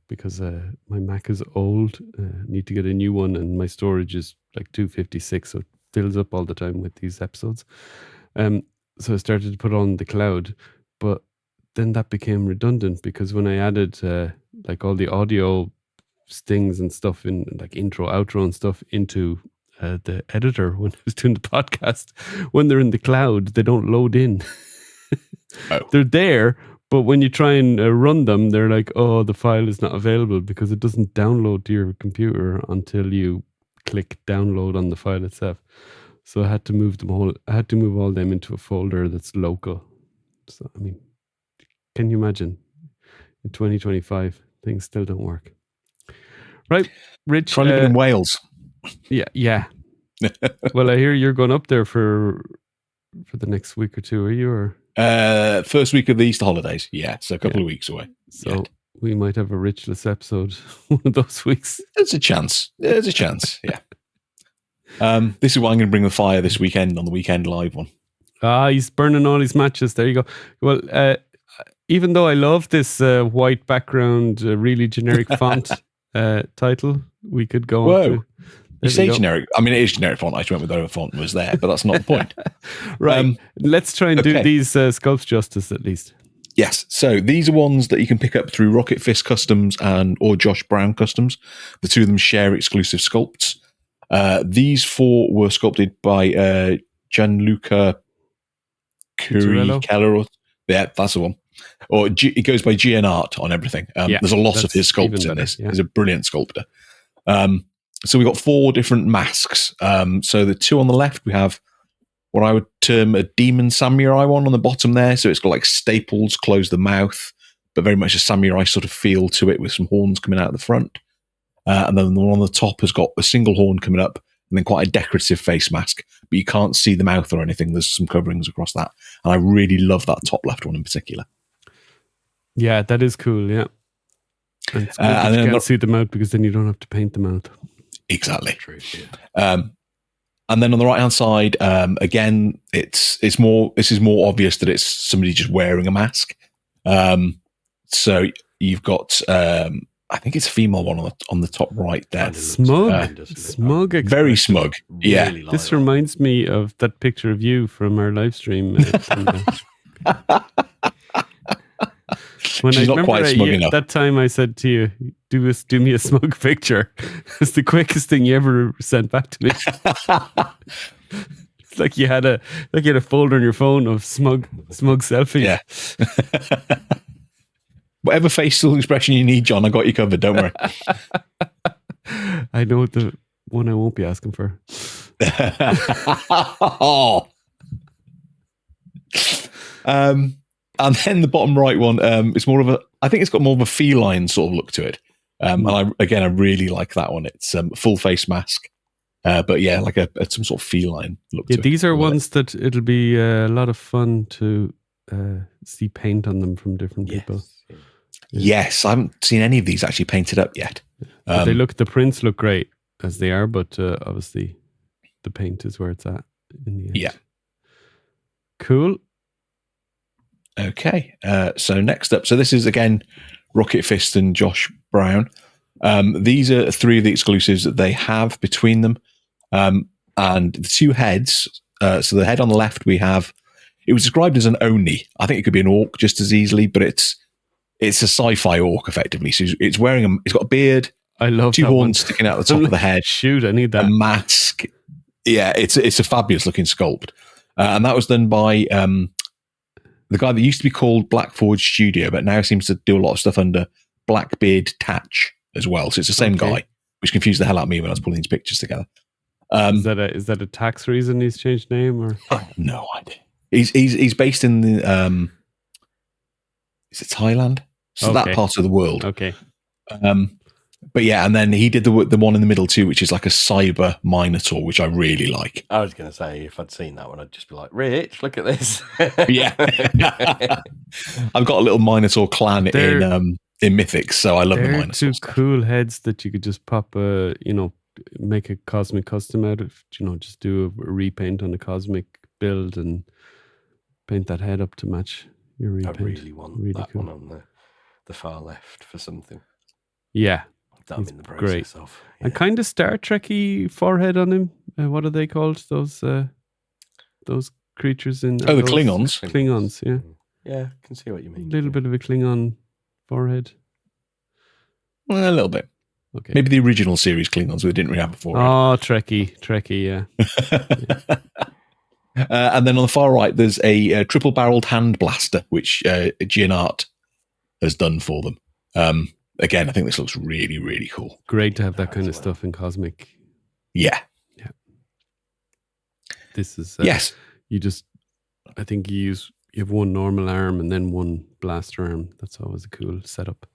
because my Mac is old. Need to get a new one, and my storage is like 256, so it fills up all the time with these episodes. So I started to put on the cloud, but then that became redundant because when I added like all the audio stings and stuff in like intro, outro and stuff into the editor when I was doing the podcast, when they're in the cloud, they don't load in. They're there, but when you try and run them, they're like, oh, the file is not available because it doesn't download to your computer until you click download on the file itself. So I had to move all them into a folder that's local. So, I mean, can you imagine in 2025, things still don't work. Right, Rich. Try living in Wales. Yeah. Well, I hear you're going up there for the next week or two, are you? Or first week of the Easter holidays. Yeah, so a couple of weeks away. So we might have a Richless episode one of those weeks. There's a chance. Yeah. This is why I'm going to bring the fire this weekend on the Weekend Live one. He's burning all his matches. There you go. Well, even though I love this white background, really generic font title, we could go on to... You say generic. I mean, it is generic font. I just went with whatever font was there, but that's not the point. Right. Let's try and do these sculpts justice at least. Yes. So these are ones that you can pick up through Rocket Fist Customs or Josh Brown Customs. The two of them share exclusive sculpts. These four were sculpted by Gianluca Keller. Yeah, that's the one. Or it goes by GN Art on everything. There's a lot of his sculpts in this. Yeah. He's a brilliant sculptor. So we've got four different masks. So the two on the left, we have what I would term a demon samurai one on the bottom there. So it's got like staples, close the mouth, but very much a samurai sort of feel to it with some horns coming out of the front. And then the one on the top has got a single horn coming up and then quite a decorative face mask, but you can't see the mouth or anything. There's some coverings across that. And I really love that top left one in particular. Yeah, that is cool. Yeah. And it's good that you can't see the mouth because then you don't have to paint the mouth. Exactly. True, yeah. And then on the right hand side, again, this is more obvious that it's somebody just wearing a mask. So you've got, I think it's a female one on the top right there. Smug, very smug. Yeah. Really this reminds me of that picture of you from our live stream. When She's not quite smug enough. That time I said to you, do me a smug picture. It's the quickest thing you ever sent back to me. It's like you had a folder on your phone of smug selfies. Yeah. Whatever facial expression you need, John, I got you covered. Don't worry. I know the one I won't be asking for. And then the bottom right one, it's more of I think it's got more of a feline sort of look to it. And I really like that one. It's full face mask, but yeah, like some sort of feline look to it. These are ones that it'll be a lot of fun to see paint on them from different people. Yes, I haven't seen any of these actually painted up yet. The prints look great as they are, but obviously the paint is where it's at in the end. Yeah. Cool. Okay. So next up, so this is again Rocket Fist and Josh Brown. These are 3 of the exclusives that they have between them. And the 2 heads, so the head on the left we have, it was described as an Oni. I think it could be an orc just as easily, but it's a sci-fi orc effectively. So it's it's got a beard. I love 2 horns sticking out the top of the head. Shoot, I need that. A mask. Yeah, it's a fabulous looking sculpt. And that was done by the guy that used to be called Blackforge Studio, but now seems to do a lot of stuff under Blackbeard Tatch as well. So it's the same guy, which confused the hell out of me when I was pulling these pictures together. Is that a tax reason he's changed name, or? I have no idea. He's based in the is it Thailand? So that part of the world. Okay. But yeah, and then he did the one in the middle too, which is like a cyber minotaur, which I really like. I was going to say, if I'd seen that one, I'd just be like, Rich, look at this. Yeah. I've got a little minotaur clan in Mythic, so I love the minotaur. 2 cool heads that you could just pop make a cosmic custom out of, just do a repaint on the cosmic build and paint that head up to match your repaint. I really want that one on the far left for something. Yeah. That I'm in the process of. Yeah. And kind of Star Trek-y forehead on him. What are they called? Those creatures in... the Klingons? Klingons, yeah. Yeah, I can see what you mean. A little bit of a Klingon forehead. Well, a little bit. Okay. Maybe the original series Klingons we didn't really have before. Oh, Trekkie, yeah. And then on the far right, there's a triple-barreled hand blaster, which Gianart has done for them. Again, I think this looks really, really cool. Great to have that kind of stuff in Cosmic. Yeah. This is... yes. I think you have one normal arm and then one blaster arm. That's always a cool setup.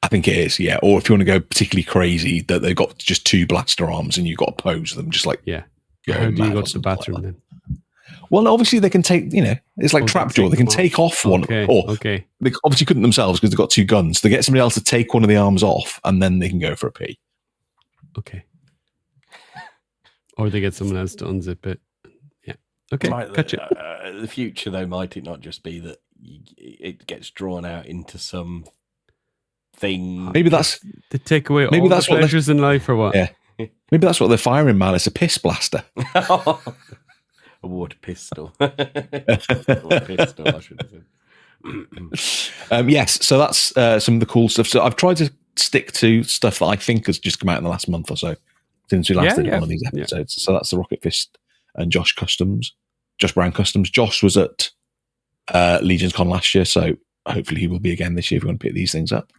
I think it is, yeah. Or if you want to go particularly crazy, that they've got just 2 blaster arms and you've got to pose them, just like... Yeah. How do you go to the bathroom then? Well, obviously they can take, it's like Trapjaw. They can take off one. Okay. They obviously couldn't themselves because they've got 2 guns. They get somebody else to take one of the arms off and then they can go for a pee. Okay. Or they get someone else to unzip it. Yeah. Okay. Gotcha. The future, though, might it not just be that it gets drawn out into some thing? Maybe that's... to take away all the pleasures in life, or what? Yeah. Maybe that's what they're firing, man. It's a piss blaster. A water pistol. Water pistol, I should have said. Yes, so that's some of the cool stuff. So I've tried to stick to stuff that I think has just come out in the last month or so since we last did one of these episodes. So that's the Rocket Fist and Josh Brown Customs. Josh was at Legion's Con last year, so hopefully he will be again this year if we want to pick these things up.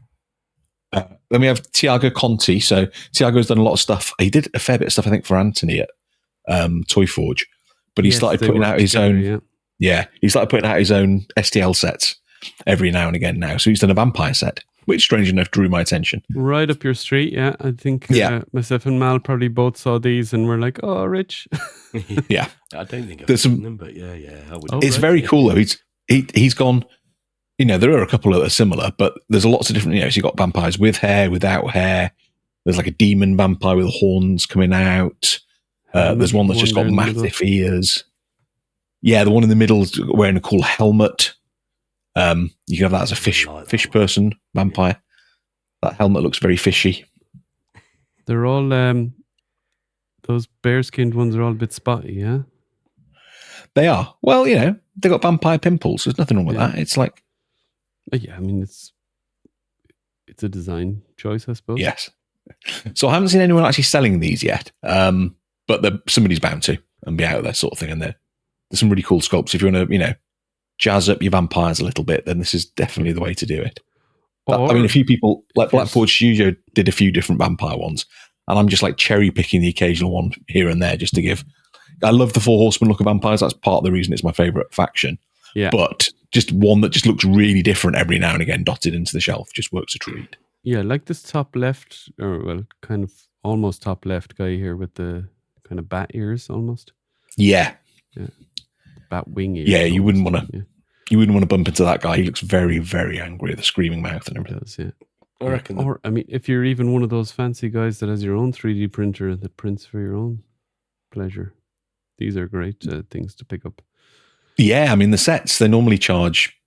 Then we have Tiago Conti. So Tiago's done a lot of stuff. He did a fair bit of stuff, I think, for Anthony at Toy Forge. But he started putting out his own. Yeah, he started putting out his own STL sets every now and again now. So he's done a vampire set, which, strange enough, drew my attention. Right up your street, yeah. I think myself and Mal probably both saw these and were like, "Oh, Rich." Yeah, I don't think I've seen them, but yeah. I would. It's very cool though. He's gone. There are a couple that are similar, but there's lots of different. So you've got vampires with hair, without hair. There's like a demon vampire with horns coming out. There's one that's just got massive ears. Yeah, the one in the middle is wearing a cool helmet. You can have that as a fish person vampire. That helmet looks very fishy. They're all those bear-skinned ones are all a bit spotty, yeah? They are. Well, they've got vampire pimples. There's nothing wrong with that. It's like... Yeah, I mean, it's a design choice, I suppose. Yes. So I haven't seen anyone actually selling these yet. But somebody's bound to and be out there sort of thing. And there's some really cool sculpts. If you want to, jazz up your vampires a little bit, then this is definitely the way to do it. A few people, like Blackboard Studio, did a few different vampire ones. And I'm just like cherry picking the occasional one here and there just to give. I love the 4 Horsemen look of vampires. That's part of the reason it's my favourite faction. Yeah. But just one that just looks really different every now and again, dotted into the shelf, just works a treat. Yeah, like this top left, kind of almost top left guy here with the kind of bat ears almost. Yeah. Bat wing ears. Yeah, you wouldn't want to bump into that guy. He looks very, very angry with a screaming mouth and everything. He does, yeah. I reckon. Or, I mean, if you're even one of those fancy guys that has your own 3D printer that prints for your own pleasure, these are great things to pick up. Yeah, I mean, the sets, they normally charge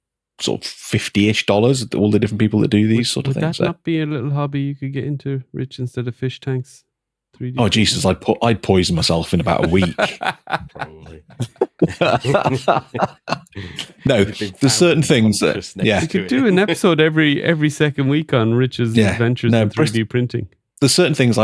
sort of $50-ish, all the different people that do these sort of Would things. that not be a little hobby you could get into, Rich, instead of fish tanks? 3D Oh, Jesus, I'd poison myself in about a week. Probably. No, there's certain things that, yeah. You could do an episode every second week on Rich's adventures in 3D printing. There's certain things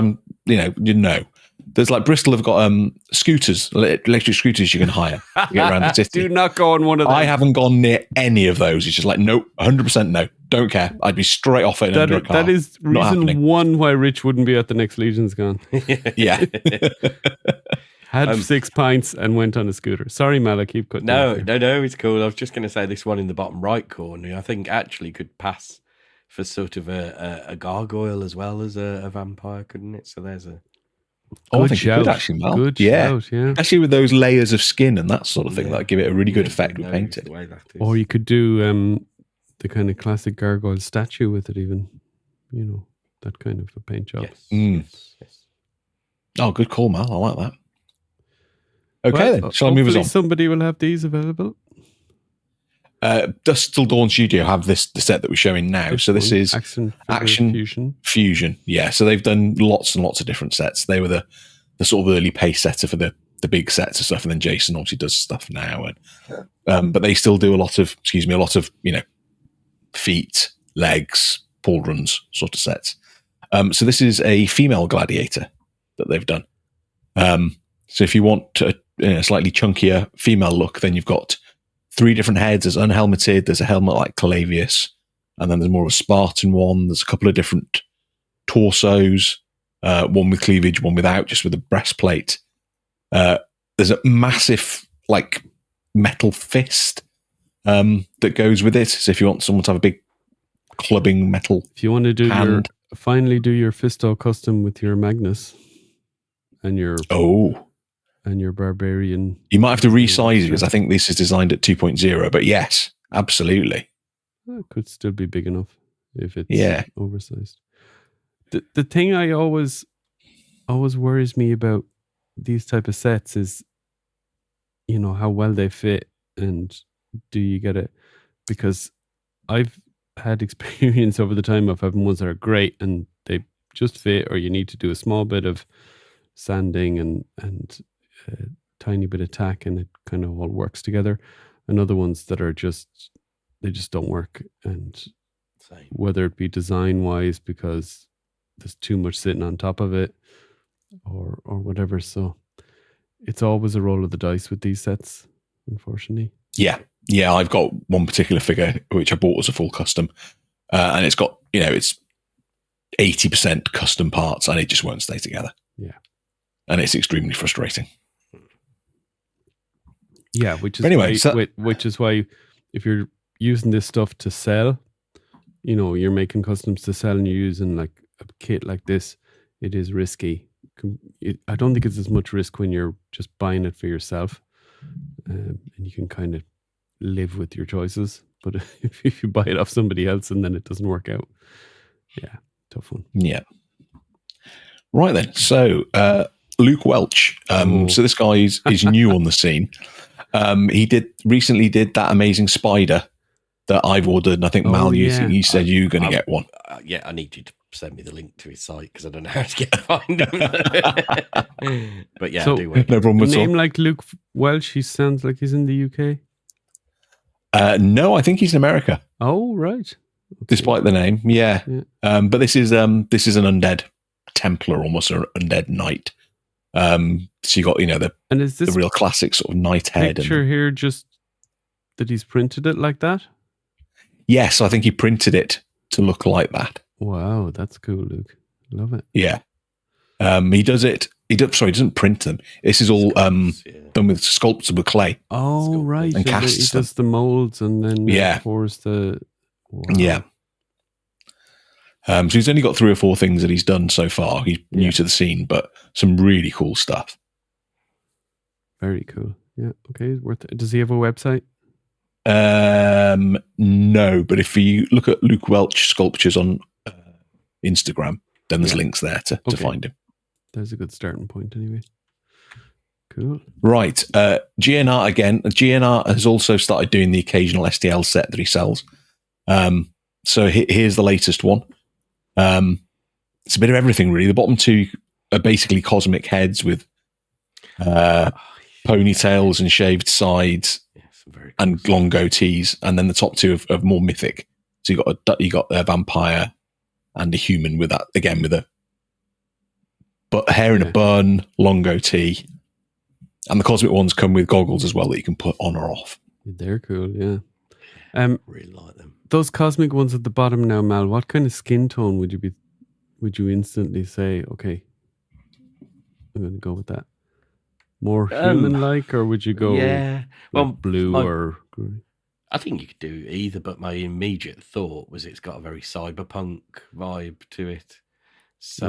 There's like Bristol have got scooters, electric scooters you can hire to get around the city. Do not go on one of them. I haven't gone near any of those. It's just like, nope, 100% no. Don't care. I'd be straight off it under a car. That is reason one why Rich wouldn't be at the next Legion's Gone. Yeah. Had 6 pints and went on a scooter. Sorry, Mal, I keep cutting No, it's cool. I was just going to say this one in the bottom right corner, I think actually could pass for sort of a gargoyle as well as a vampire, couldn't it? So there's a... I think it could actually, Mal. Good shout, yeah. Actually with those layers of skin and that sort of thing, that give it a really good effect with painted. Or you could do the kind of classic gargoyle statue with it even. You know, that kind of a paint job. Yes. Oh, good call, Mal. I like that. Okay, then. Shall I move us on? Somebody will have these available. Dusk Till Dawn Studio have the set that we're showing now. So this is Action Fusion. Yeah, so they've done lots and lots of different sets. They were the sort of early pace setter for the big sets and stuff, and then Jason obviously does stuff now. And but they still do a lot of feet, legs, pauldrons sort of sets. So this is a female gladiator that they've done. So if you want a slightly chunkier female look, then you've got 3 different heads. There's unhelmeted, there's a helmet like Calavius, and then there's more of a Spartan one. There's a couple of different torsos, one with cleavage, one without, just with a breastplate. There's a massive like metal fist that goes with it. So if you want someone to have a big clubbing metal if you want to do hand. finally do your Fisto custom with your Magnus and your barbarian. You might have to resize it because I think this is designed at 2.0, but yes, absolutely. It could still be big enough if it's oversized. The thing I always worries me about these type of sets is, you know, how well they fit and do you get it? Because I've had experience over the time of having ones that are great and they just fit, or you need to do a small bit of sanding and a tiny bit of tack and it kind of all works together, and other ones that are just don't work, and whether it be design wise because there's too much sitting on top of it or whatever. So it's always a roll of the dice with these sets, unfortunately. Yeah, I've got one particular figure which I bought as a full custom, and it's got, it's 80% custom parts and it just won't stay together. Yeah. And it's extremely frustrating. Yeah, which is why if you're using this stuff to sell, you're making customs to sell and you're using like a kit like this, it is risky. I don't think it's as much risk when you're just buying it for yourself, and you can kind of live with your choices. But if you buy it off somebody else and then it doesn't work out, yeah, tough one. Yeah. Right then. So Luke Welch. So this guy is new on the scene. He recently did that amazing spider that I've ordered, and I think Mal, you said you were going to get one. I need you to send me the link to his site because I don't know how to find him. But yeah, so, I do work. No problem a at all. name like Luke Welch, he sounds like he's in the UK. No, I think he's in America. Oh, right. Okay. Despite the name, yeah. But this is an undead Templar, almost an undead knight. So you got and is this the real classic sort of knight head. Picture here, just that he's printed it like that. Yes, I think he printed it to look like that. Wow, that's cool, Luke. Love it. Yeah. He does it. He doesn't print them. This is all done with sculpts with clay. Oh, right. And casts he does the molds and then pours the. Wow. Yeah. So he's only got 3 or 4 things that he's done so far. He's new to the scene, but some really cool stuff. Very cool. Yeah. Okay. Worth it. Does he have a website? No, but if you look at Luke Welch sculptures on Instagram, then there's links there to find him. There's a good starting point anyway. Cool. Right. GNR again. GNR has also started doing the occasional STL set that he sells. So here's the latest one. It's a bit of everything, really. The bottom two are basically cosmic heads with ponytails and shaved sides and long goatees. And then the top two of more mythic. So you got a vampire and a human with that, again, with a hair in a bun, long goatee. And the cosmic ones come with goggles as well that you can put on or off. They're cool, yeah. Really like them. Those cosmic ones at the bottom now, Mal, what kind of skin tone would you instantly say, okay, I'm going to go with that? More human-like, or would you go blue or green? I think you could do either, but my immediate thought was it's got a very cyberpunk vibe to it. So,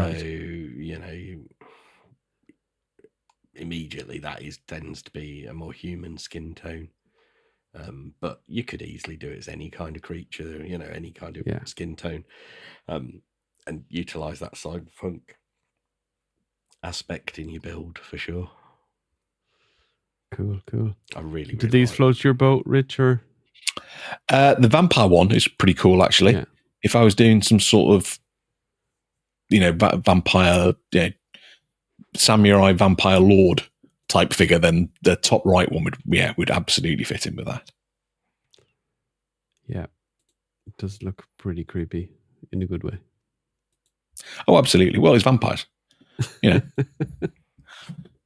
immediately that tends to be a more human skin tone. But you could easily do it as any kind of creature, any kind of skin tone, and utilize that cyberpunk aspect in your build for sure. Cool. I really Did these float your boat, Rich? Or the vampire one is pretty cool, actually. Yeah. If I was doing some sort of, vampire, samurai vampire lord type figure, then the top right one would absolutely fit in with that. Yeah, it does look pretty creepy in a good way. Oh, absolutely. Well, it's vampires.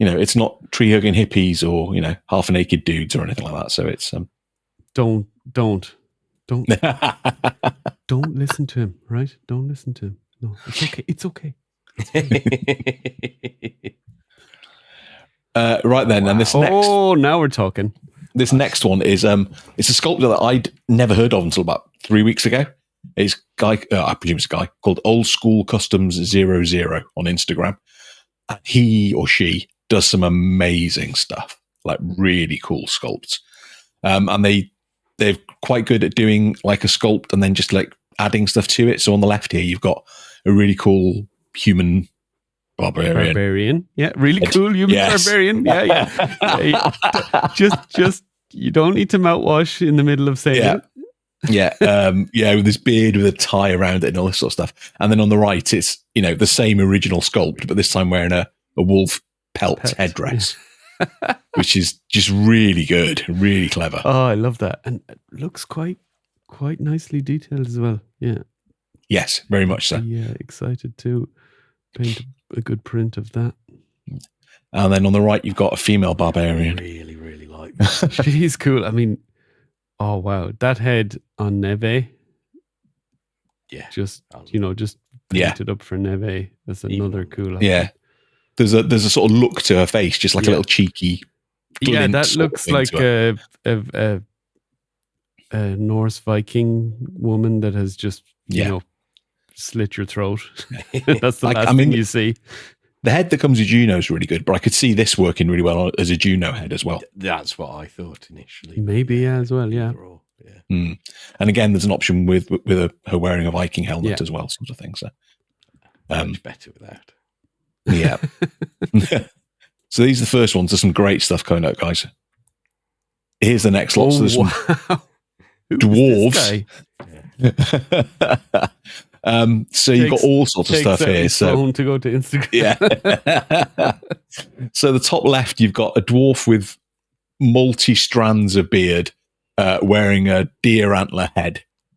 It's not tree hugging hippies or half naked dudes or anything like that. So it's don't listen to him, right? Don't listen to him. No, it's okay. Right then, and this next. Oh, now we're talking. This next one is it's a sculptor that I'd never heard of until about 3 weeks ago. It's I presume it's a guy called Old School Customs 00 on Instagram. And he or she does some amazing stuff, like really cool sculpts. And they're quite good at doing like a sculpt and then just like adding stuff to it. So on the left here, you've got a really cool human barbarian. Yeah, really cool human barbarian. Yeah. Just you don't need to mouthwash in the middle of saying it. Yeah, with this beard with a tie around it and all this sort of stuff. And then on the right, it's the same original sculpt, but this time wearing a wolf pelt headdress, which is just really good, really clever. Oh, I love that, and it looks quite nicely detailed as well. Yeah. Yes, very much so. Yeah, excited to paint a good print of that. And then on the right, you've got a female barbarian. Really, really like that. She's cool. I mean, oh wow, that head on Neve. Yeah, just painted up for Neve. That's another cool. Yeah, there's a sort of look to her face, just like a little cheeky. Yeah, that looks like a Norse Viking woman that has just slit your throat. That's the last thing you see. The head that comes with Juno is really good, but I could see this working really well as a Juno head as well. That's what I thought initially. Maybe as well, yeah. And again, there's an option with her wearing a Viking helmet as well, sort of thing. So much better with that. Yeah. So these are the first ones. There's some great stuff coming out, guys. Here's the next lot. So there's some dwarves. So you've got all sorts of stuff here. So to go to Instagram. Yeah. So the top left, you've got a dwarf with multi strands of beard, wearing a deer antler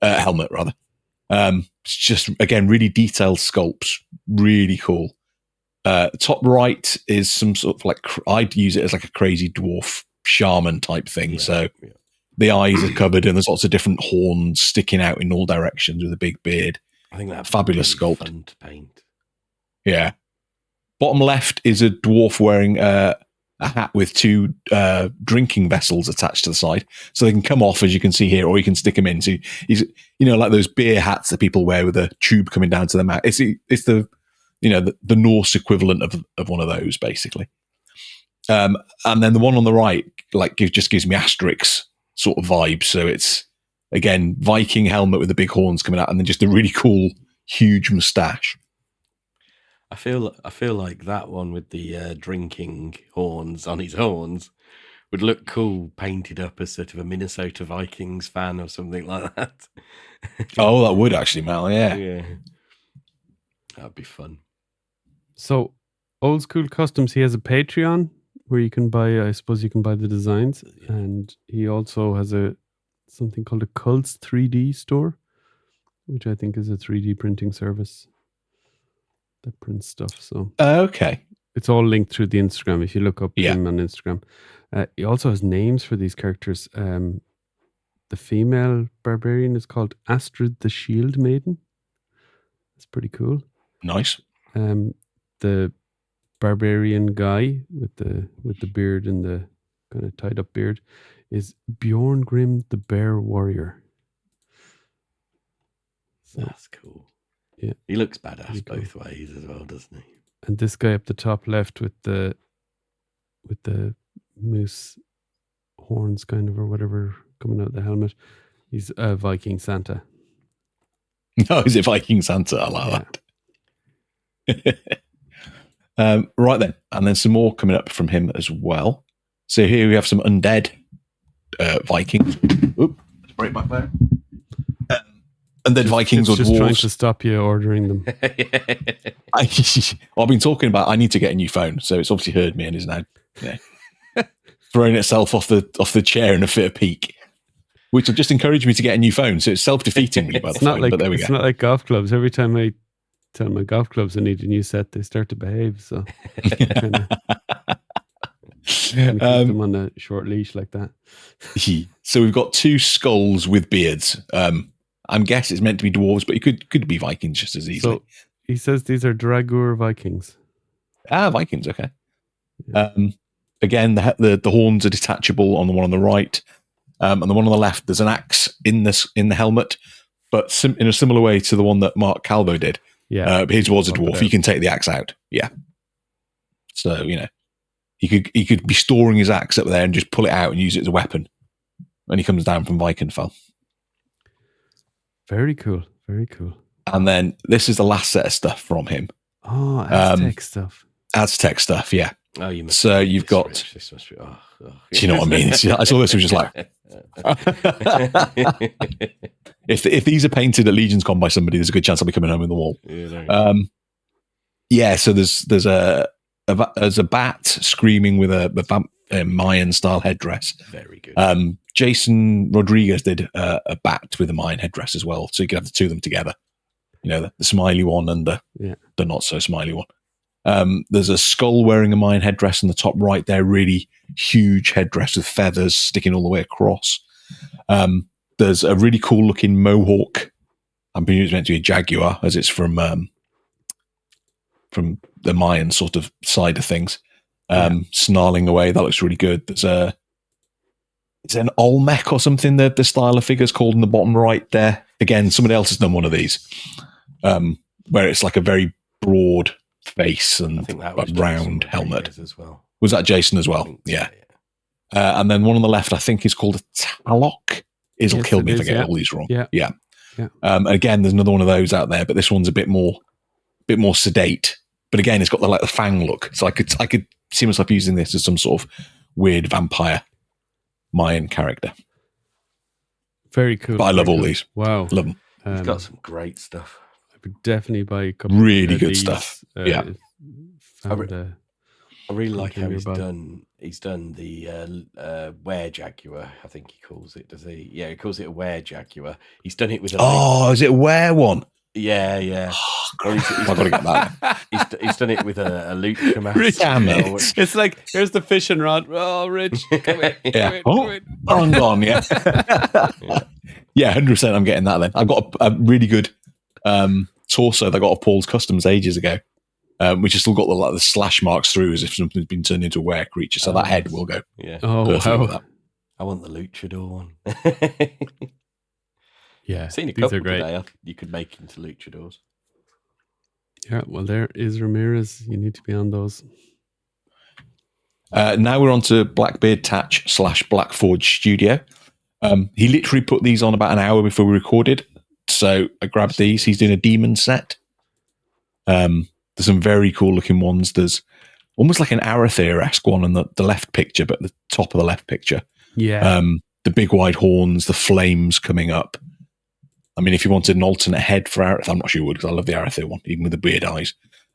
helmet rather. It's just again really detailed sculpts, really cool. Top right is some sort of like I'd use it as like a crazy dwarf shaman type thing. The eyes are covered and there's lots of different horns sticking out in all directions with a big beard. I think that's fabulous really sculpt. Fun to paint. Yeah. Bottom left is a dwarf wearing a hat with two drinking vessels attached to the side, so they can come off, as you can see here, or you can stick them in. So he's like those beer hats that people wear with a tube coming down to the mouth. It's the the Norse equivalent of one of those basically. And then the one on the right just gives me Asterix sort of vibe. So it's again Viking helmet with the big horns coming out, and then just a really cool huge moustache. I feel like that one with the drinking horns on his horns would look cool painted up as sort of a Minnesota Vikings fan or something like that. Oh, that would actually, Mal. Yeah. Yeah. That'd be fun. So, Old School Customs, he has a Patreon where you can buy, I suppose you can buy the designs. And he also has something called a Cults 3D store, which I think is a 3D printing service that prints stuff. So Okay. it's all linked through the Instagram. If you look up him on Instagram, he also has names for these characters. The female barbarian is called Astrid the Shield Maiden. That's pretty cool. Nice. The barbarian guy with the beard and the kind of tied up beard is Bjorn Grim the Bear Warrior. So, that's cool. Yeah, he looks badass cool. both ways as well, doesn't he? And this guy up the top left with the moose horns kind of or whatever coming out the helmet, he's a Viking Santa. No, is it Viking Santa? I like that. Right then, and then some more coming up from him as well. So here we have some undead Vikings. Oop, let's break back there. Undead Vikings or just dwarves. Trying to stop you ordering them. I've been talking about I need to get a new phone, so it's obviously heard me and is now throwing itself off the chair in a fit of pique, which will just encourage me to get a new phone. So it's self-defeating me by the phone, but there we go. It's not like golf clubs. Every time I tell my golf clubs I need a new set, they start to behave. So kind of keep them on a short leash like that. So we've got two skulls with beards. I'm guessing it's meant to be dwarves, but it could be Vikings just as easily. So he says these are Dragur Vikings. Vikings, okay. Again, the horns are detachable on the one on the right, and the one on the left. There's an axe in the helmet, but in a similar way to the one that Mark Calvo did. Yeah, his was a dwarf. He can take the axe out. Yeah. So he could be storing his axe up there and just pull it out and use it as a weapon when he comes down from Vikenfell. Very cool. Very cool. And then this is the last set of stuff from him. Oh, Aztec stuff. Aztec stuff, yeah. Oh, you must. So you've got. This must be. Oh. Do you know what I mean? I saw this, was just like. if these are painted at Legion's Con by somebody, there's a good chance I'll be coming home with the wall. So there's a bat screaming with a Mayan style headdress. Very good. Jason Rodriguez did a bat with a Mayan headdress as well, so you could have the two of them together. The smiley one and the not so smiley one. There's a skull wearing a Mayan headdress in the top right there, really huge headdress with feathers sticking all the way across. There's a really cool looking mohawk. I'm presuming it's meant to be a jaguar, as it's from the Mayan sort of side of things. Snarling away, that looks really good. It's an Olmec or something, the style of figure's called in the bottom right there. Again, somebody else has done one of these, where it's like a very broad face and I think that was round helmet. as well. Was that Jason as well? Yeah. And then one on the left, I think, is called a Talok. It'll kill me if I get all these wrong. Yeah. Again, there's another one of those out there, but this one's a bit more sedate. But again, it's got the fang look. So I could see myself using this as some sort of weird vampire Mayan character. Very cool. But I love all these. Wow. Love them. He's got some great stuff. I would definitely buy a couple really of good these, stuff. I really like how he's done the were jaguar, I think he calls it, does he? Yeah, he calls it a were jaguar. He's done it with a is it a were one? Yeah. Well, I've got to get that. He's done it with a lucha mask. Rich, damn it. It's like, here's the fishing rod. Oh, Rich. Come in. Hang on, yeah. Yeah, 100% I'm getting that then. I've got a really good torso that I got off Paul's Customs ages ago, which has still got the slash marks through as if something's been turned into a were creature. So that head will go. Yeah. Oh, wow. I want the luchador one. Yeah, I've seen a these couple are great. today. You could make into luchadors. Yeah, well, there is Ramirez. You need to be on those. Now we're on to Blackbeard Tatch / Blackforge Studio. He literally put these on about an hour before we recorded. So I grabbed these. He's doing a demon set. There's some very cool looking ones. There's almost like an Beyithirr-esque one on the left picture, but the top of the left picture. Yeah. The big wide horns, the flames coming up. I mean, if you wanted an alternate head for Beyithirr, I'm not sure you would, because I love the Beyithirr one, even with the weird eyes.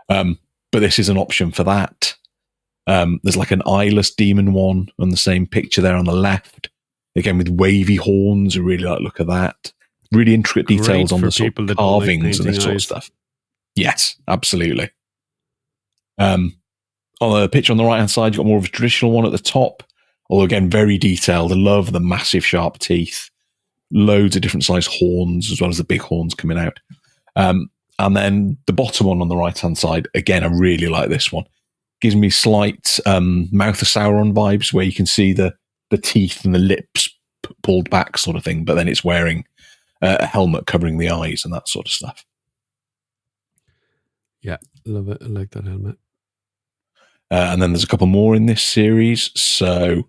But this is an option for that. There's like an eyeless demon one on the same picture there on the left. Again, with wavy horns. I really like the look of that. Really intricate details on the sort of carvings and this sort of stuff. Yes, absolutely. On the picture on the right-hand side, you've got more of a traditional one at the top. Although, again, very detailed. I love the massive sharp teeth. Loads of different size horns, as well as the big horns coming out. And then the bottom one on the right-hand side, again, I really like this one. Gives me slight Mouth of Sauron vibes, where you can see the teeth and the lips pulled back sort of thing, but then it's wearing a helmet covering the eyes and that sort of stuff. Yeah, love it. I like that helmet. And then there's a couple more in this series. So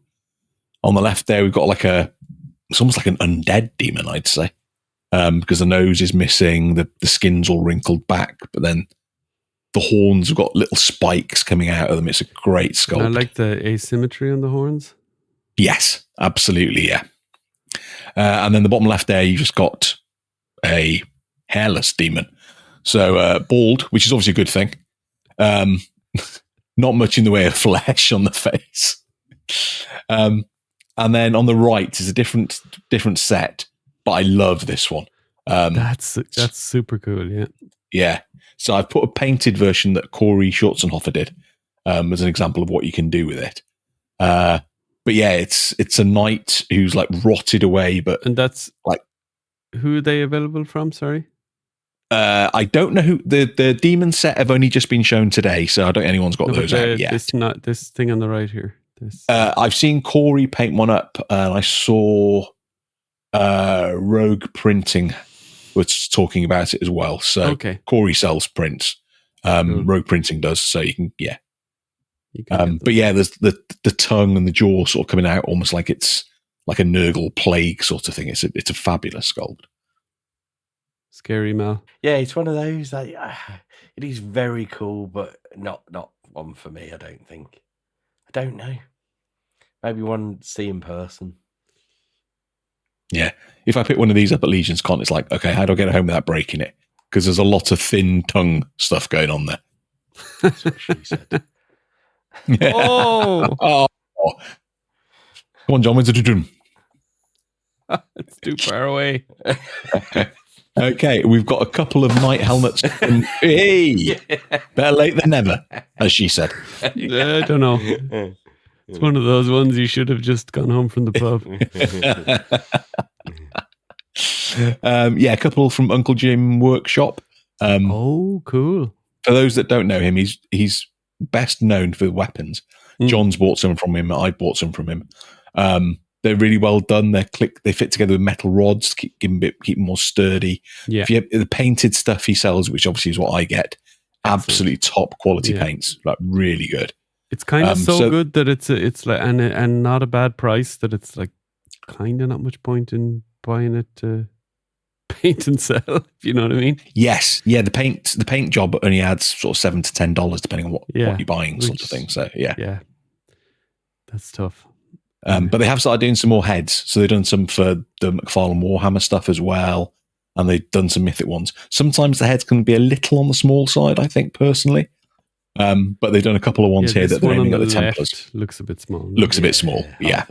on the left there, we've got it's almost like an undead demon, I'd say, because the nose is missing, the skin's all wrinkled back, but then the horns have got little spikes coming out of them. It's a great sculpt. I like the asymmetry on the horns. Yes, absolutely, yeah. And then the bottom left there, you just got a hairless demon. So bald, which is obviously a good thing. Not much in the way of flesh on the face. And then on the right is a different set, but I love this one. That's super cool, yeah. Yeah. So I've put a painted version that Corey Schwarzenhofer did as an example of what you can do with it. But yeah, it's a knight who's like rotted away, and that's like, who are they available from? Sorry, I don't know who the demon set have only just been shown today, so I don't think anyone's got those out yet. This thing on the right here. I've seen Corey paint one up, and I saw Rogue Printing was talking about it as well. So okay. Corey sells prints, Cool. Rogue Printing does, so you can but yeah, there's the tongue and the jaw sort of coming out almost like it's like a Nurgle plague sort of thing. It's a fabulous sculpt. Scary, Mal. Yeah, it's one of those that it is very cool, but not one for me. I don't think. I don't know. Maybe one to see in person. Yeah, if I pick one of these up at Legion's Con, it's like, okay, how do I get it home without breaking it? Because there's a lot of thin tongue stuff going on there. That's what she said. Oh. Come on, John, where's the doom? It's too far away. Okay, we've got a couple of knight helmets. Hey, better late than never, as she said. I don't know. It's one of those ones you should have just gone home from the pub. Yeah, a couple from Uncle Jim Workshop. Oh, cool. For those that don't know him, he's best known for weapons. John's bought some from him. I bought some from him. They're really well done. They fit together with metal rods to keep them more sturdy. Yeah. If you have the painted stuff he sells, which obviously is what I get, absolutely top quality paints, like really good. It's kind of so good that it's like and not a bad price, that it's like kind of not much point in buying it to paint and sell, if you know what I mean. Yes, yeah. The paint job only adds sort of $7 to $10 depending on what you're buying, sort of thing. So yeah, that's tough. But they have started doing some more heads. So they've done some for the McFarlane Warhammer stuff as well, and they've done some Mythic ones. Sometimes the heads can be a little on the small side, I think, personally. But they've done a couple of ones here that they're aiming at the Templars. Looks a bit small. Looks a bit small, yeah.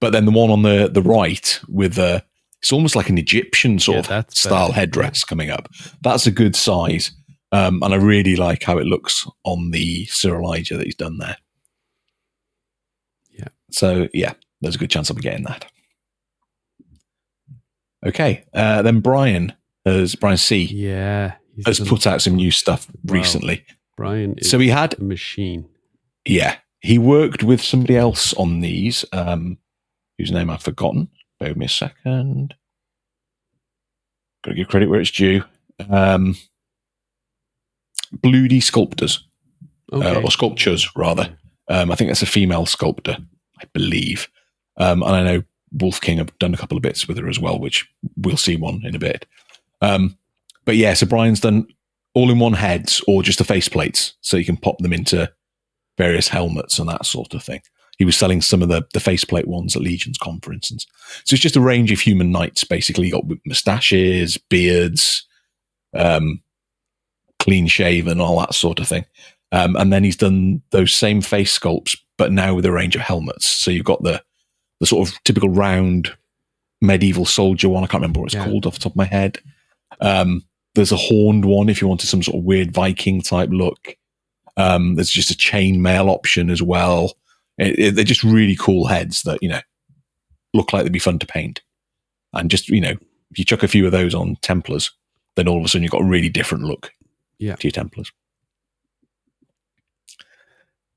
But then the one on the right with it's almost like an Egyptian sort of style headdress coming up. That's a good size. And I really like how it looks on the Sir Elijah that he's done there. Yeah. So, yeah, there's a good chance I'll be getting that. Okay. Then Brian C. Yeah. Has put out some new stuff recently. Brian is he had a machine. Yeah. He worked with somebody else on these, whose name I've forgotten. Bear with me a second. Got to give credit where it's due. Bloody Sculptors. Or Sculptures, rather. I think that's a female sculptor, I believe. And I know Wolf King have done a couple of bits with her as well, which we'll see one in a bit. But yeah, so Brian's done all-in-one heads or just the faceplates, so you can pop them into various helmets and that sort of thing. He was selling some of the faceplate ones at Legion's Con, for instance. So it's just a range of human knights, basically. You got moustaches, beards, clean shaven, all that sort of thing. And then he's done those same face sculpts, but now with a range of helmets. So you've got the sort of typical round medieval soldier one. I can't remember what it's called off the top of my head. There's a horned one if you wanted some sort of weird Viking type look. There's just a chainmail option as well. They're just really cool heads that, look like they'd be fun to paint. And just, if you chuck a few of those on Templars, then all of a sudden you've got a really different look to your Templars.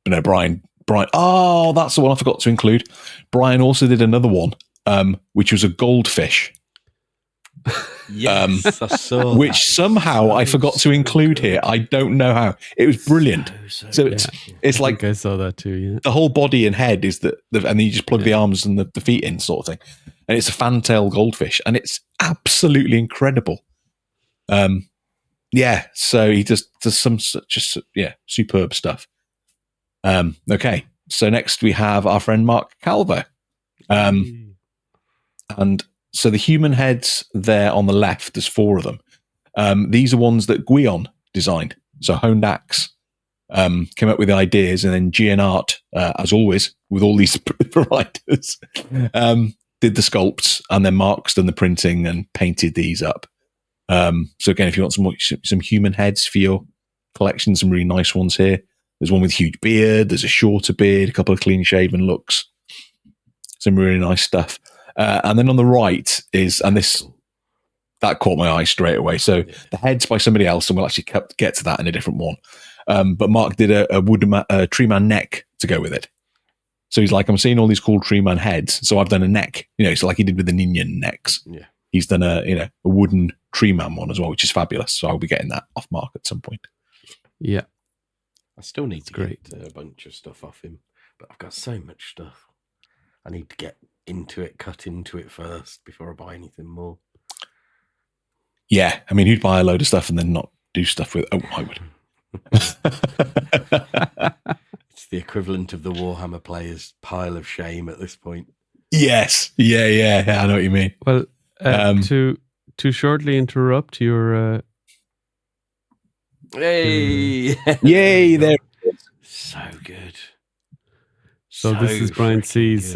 But no, Brian, oh, that's the one I forgot to include. Brian also did another one, which was a goldfish. Yes, I saw which that. Somehow I forgot to include here. I don't know how. It was brilliant. So it's like I saw that too. Yeah, the whole body and head is and then you just plug the arms and the feet in, sort of thing. And it's a fantail goldfish, and it's absolutely incredible. So he does some superb stuff. Okay, so next we have our friend Mark Calvo, and so the human heads there on the left, there's 4 of them. These are ones that Guion designed. So Honed Axe came up with the ideas, and then GN Art, as always, with all these providers, did the sculpts, and then Mark's done the printing and painted these up. So again, if you want some human heads for your collection, some really nice ones here. There's one with huge beard, there's a shorter beard, a couple of clean-shaven looks. Some really nice stuff. And then on the right is, and that caught my eye straight away. So the head's by somebody else, and we'll actually get to that in a different one. But Mark did a tree man neck to go with it. So he's like, I'm seeing all these cool tree man heads, so I've done a neck. So like he did with the Ninian necks. Yeah. He's done a wooden tree man one as well, which is fabulous. So I'll be getting that off Mark at some point. Yeah. I still need to get a bunch of stuff off him, but I've got so much stuff. I need to get cut into it first before I buy anything more. Yeah, I mean, who'd buy a load of stuff and then not do stuff with? Oh, I would. It's the equivalent of the Warhammer players' pile of shame at this point. Yes, yeah, I know what you mean. Well, to shortly interrupt your. Hey! Yay! There it is. So good. So this is Brian C's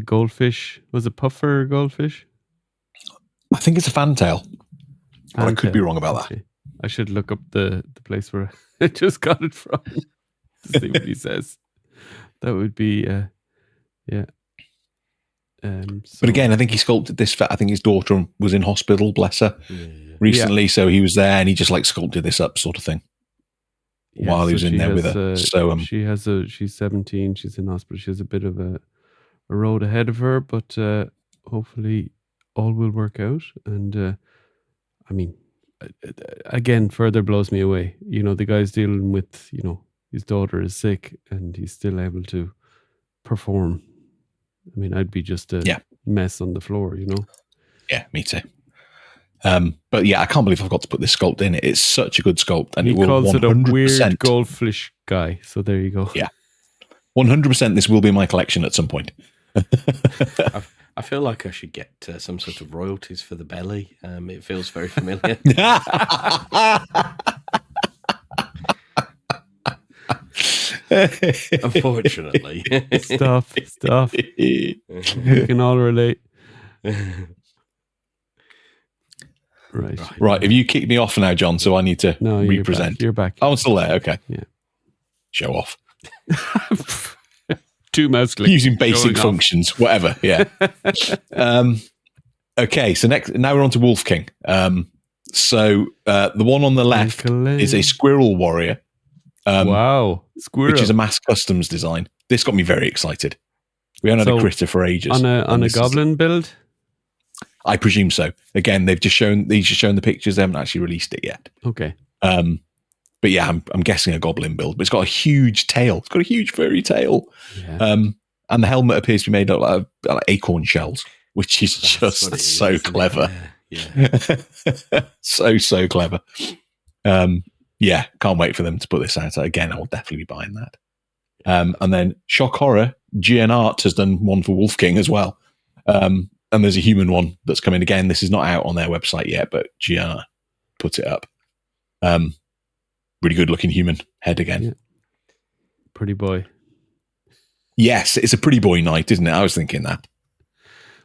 goldfish. Was it puffer goldfish? I think it's a fantail. But I could be wrong about that. I should look up the place where I just got it from to see what he says. That would be, yeah. But again, I think he sculpted this. I think his daughter was in hospital, bless her, recently. So he was there and he just like sculpted this up, sort of thing, while he was in there with her. So she's 17. She's in hospital. She has a bit of a road ahead of her, but hopefully all will work out. And I mean, again, further blows me away. The guy's dealing with, his daughter is sick and he's still able to perform. I mean, I'd be just a mess on the floor, Yeah, me too. But yeah, I can't believe I forgot to put this sculpt in it. It's such a good sculpt. And he calls it a weird goldfish guy. So there you go. Yeah. 100% this will be in my collection at some point. I feel like I should get some sort of royalties for the belly. It feels very familiar. Unfortunately. Stuff. We can all relate. Right. Have you kicked me off now, John? So I need to represent. You're back. Oh, I'm still there. Okay. Yeah. Show off. 2 mouse clicks. Using basic functions, whatever. Yeah. Okay. So now we're on to Wolf King. So the one on the left is a squirrel warrior. Wow. Squirrel. Which is a mass customs design. This got me very excited. We haven't had a critter for ages. On a goblin build? I presume so. Again, they've just shown the pictures. They haven't actually released it yet. Okay. But yeah, I'm guessing a goblin build. But it's got a huge tail. It's got a huge furry tail. Yeah. And the helmet appears to be made of like acorn shells, which is just so clever. Yeah. So clever. Yeah, can't wait for them to put this out. Again, I'll definitely be buying that. And then Shock Horror, GN Art has done one for Wolf King as well. And there's a human one that's coming again. This is not out on their website yet, but GN put it up. Really good looking human head again. Yeah. Pretty boy. Yes, it's a pretty boy night, isn't it? I was thinking that.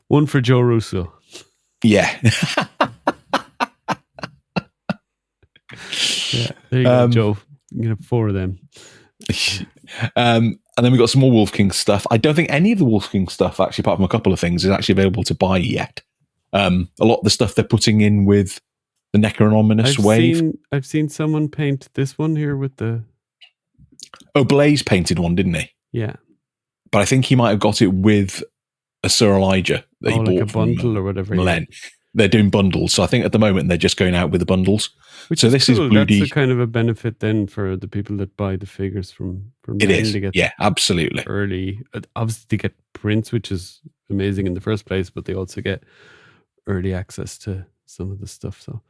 One for Joe Russo. Yeah. Yeah, there you go, Joe. You can have 4 of them. And then we've got some more Wolf King stuff. I don't think any of the Wolf King stuff, actually, apart from a couple of things, is actually available to buy yet. A lot of the stuff they're putting in with the Necronominous Wave. I've seen someone paint this one here with the... Oh, Blaze painted one, didn't he? Yeah. But I think he might have got it with a Sir Elijah that he bought like a bundle or whatever. Len. They're doing bundles. So I think at the moment they're just going out with the bundles. So this is Blue D. That's a kind of a benefit then for the people that buy the figures from it Len. is. Yeah, absolutely. Early. Obviously they get prints, which is amazing in the first place, but they also get early access to some of the stuff. So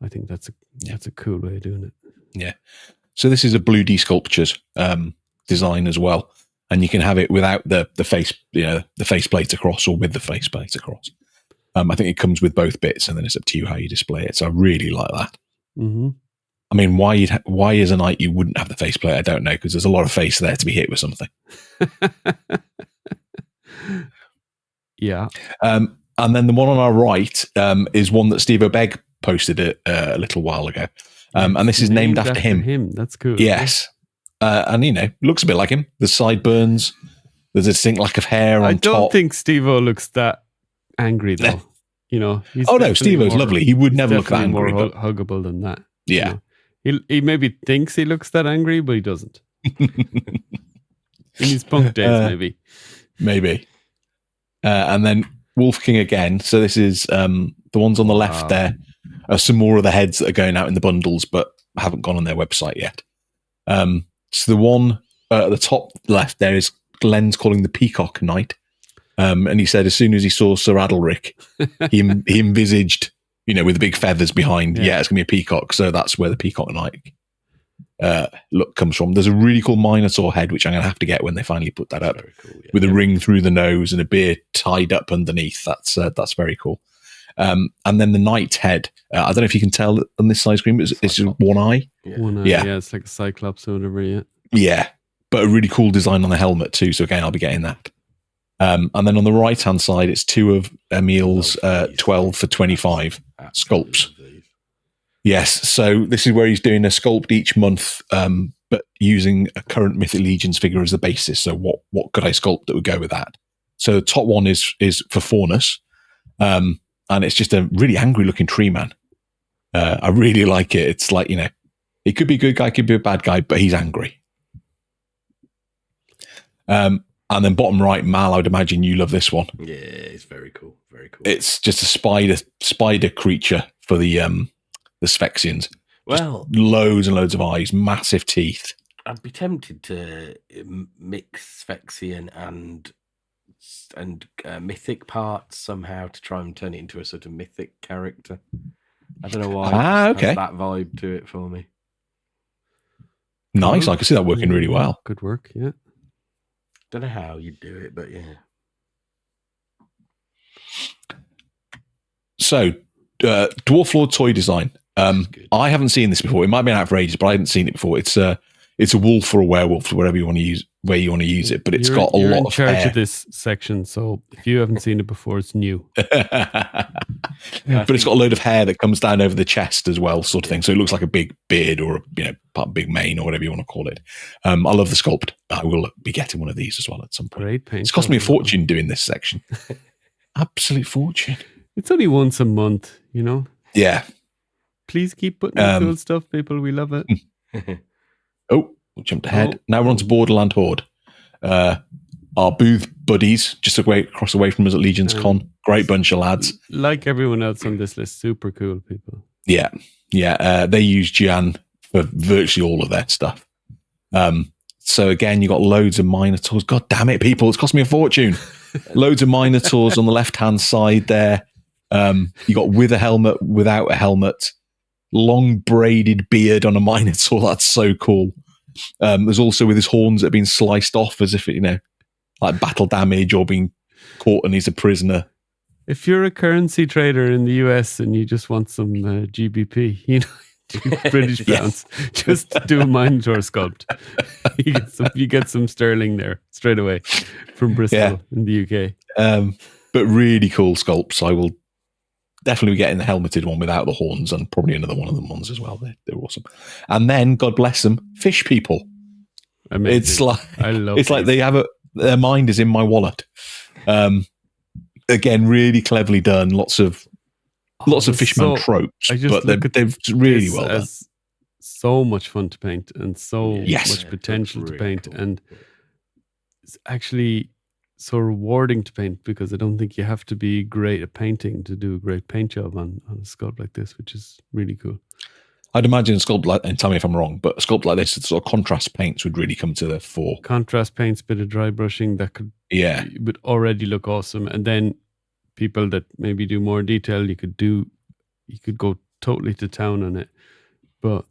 I think that's a cool way of doing it. Yeah. So this is a Blue D Sculptures design as well. And you can have it without the face, the faceplate across or with the faceplate across. I think it comes with both bits, and then it's up to you how you display it. So I really like that. Mm-hmm. I mean, why as a knight you wouldn't have the faceplate? I don't know, because there's a lot of face there to be hit with something. Yeah. And then the one on our right is one that Steve O'Beg posted a little while ago. And this is named after him. That's cool. Yes. And, looks a bit like him. The sideburns. There's a distinct lack of hair on top. I don't think Steve-O looks that angry, though. No, Steve-O's lovely. He would never look that angry. More huggable than that. Yeah. He maybe thinks he looks that angry, but he doesn't. In his punk days, Maybe. And then Wolf King again. So this is the ones on the left there are some more of the heads that are going out in the bundles, but haven't gone on their website yet. So the one at the top left there is Glenn's calling the Peacock Knight. And he said as soon as he saw Sir Adalric, he envisaged, with the big feathers behind, it's going to be a peacock. So that's where the Peacock Knight look comes from. There's a really cool Minotaur head, which I'm going to have to get when they finally put that up, cool, with a ring through the nose and a beard tied up underneath. That's very cool. And then the Knight's head. I don't know if you can tell on this side screen, but it's just one eye. Yeah. One eye, yeah, it's like a Cyclops or whatever, yeah. Yeah, but a really cool design on the helmet too. So again, I'll be getting that. And then on the right-hand side, it's 2 of Emil's 12 for 25 sculpts. Yes, so this is where he's doing a sculpt each month, but using a current Mythic Legions figure as the basis. So what could I sculpt that would go with that? So the top one is for Faunus, and it's just a really angry-looking tree man. I really like it. It's like, he could be a good guy, could be a bad guy, but he's angry. And then bottom right, Mal, I would imagine you love this one. Yeah, it's very cool. Very cool. It's just a spider creature for the Sphexians. Well, just loads and loads of eyes, massive teeth. I'd be tempted to mix Sphexian and mythic parts somehow to try and turn it into a sort of mythic character. I don't know why. Okay. Has that vibe to it for me. Nice. I can see that working really well. Good work, yeah. Don't know how you'd do it, but yeah. So, Dwarf Lord toy design. I haven't seen this before. It might have been out for ages, but I hadn't seen it before. It's a wolf or a werewolf, whatever you want to use, where you want to use it. But it's got a lot of hair. You're in charge of this section, so if you haven't seen it before, it's new. But it's got a load of hair that comes down over the chest as well, sort of thing. So it looks like a big beard or part of big mane or whatever you want to call it. I love the sculpt. I will be getting one of these as well at some point. Great paint. It's cost me a fortune doing this section. Absolute fortune. It's only once a month, Yeah. Please keep putting cool stuff, people. We love it. Oh, we jumped ahead. Now we're on to Borderland Horde. Our booth buddies, just across away from us at Legions Con. Great bunch of lads. Like everyone else on this list, super cool people. Yeah. They use Gian for virtually all of their stuff. So again, you got loads of Minotaurs. God damn it, people! It's cost me a fortune. Loads of Minotaurs on the left-hand side there. You got with a helmet, without a helmet, long braided beard on a Minotaur. That's so cool. There's also with his horns that have been sliced off as if, like battle damage or being caught and he's a prisoner. If you're a currency trader in the US and you just want some GBP, British pounds, just do a Minotaur sculpt. You get some sterling there straight away from Bristol in the UK. But really cool sculpts. I will definitely be getting the helmeted one without the horns and probably another one of them ones as well. They're awesome. And then, God bless them, fish people. Amazing. It's like I love it's like they have their mind is in my wallet. Again, really cleverly done. Lots of fishman tropes, but they're really well done. So much fun to paint and so Yes. much potential to really paint, cool. and it's actually so rewarding to paint because I don't think you have to be great at painting to do a great paint job on a sculpt like this, which is really cool. I'd imagine a sculpt like, and tell me if I'm wrong, but a sculpt like this, sort of contrast paints would really come to the fore. Contrast paints, bit of dry brushing that would already look awesome, and then people that maybe do more detail, you could go totally to town on it, but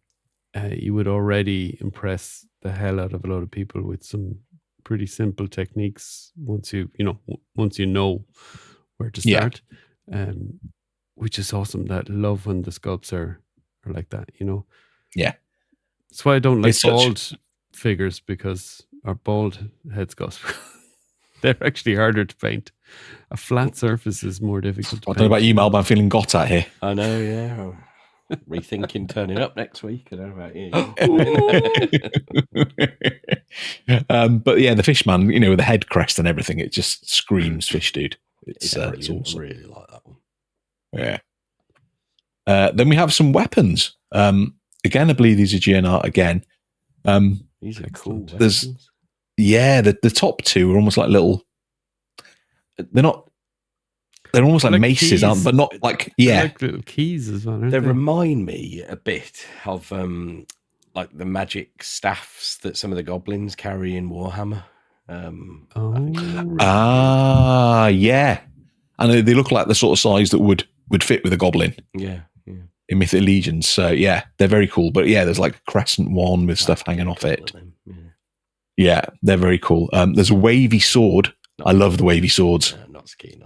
you would already impress the hell out of a lot of people with some pretty simple techniques once you know where to start. Which is awesome. That love when the sculpts are like that, Yeah. That's why I don't like bald figures, because our bald head sculpts they're actually harder to paint. A flat surface is more difficult to paint. I don't know about you, Mal, but I'm feeling got at here. I know, yeah. Rethinking turning up next week. I don't know about you. But yeah, the fishman, with the head crest and everything, it just screams fish dude. It's awesome. I really like that one. Yeah. Then we have some weapons. Again, I believe these are GNR again. These are cool. There's the top two are almost like little. They're almost like maces, keys. Aren't they? But not like They're like little keys as well. They remind me a bit of like the magic staffs that some of the goblins carry in Warhammer. I think they're really yeah, and they look like the sort of size that would fit with a goblin. Yeah. In Mythic Legions, so yeah, they're very cool. But yeah, there's like a crescent one with stuff hanging off it. Yeah, they're very cool. There's a wavy sword. I love the wavy swords. Not so keen.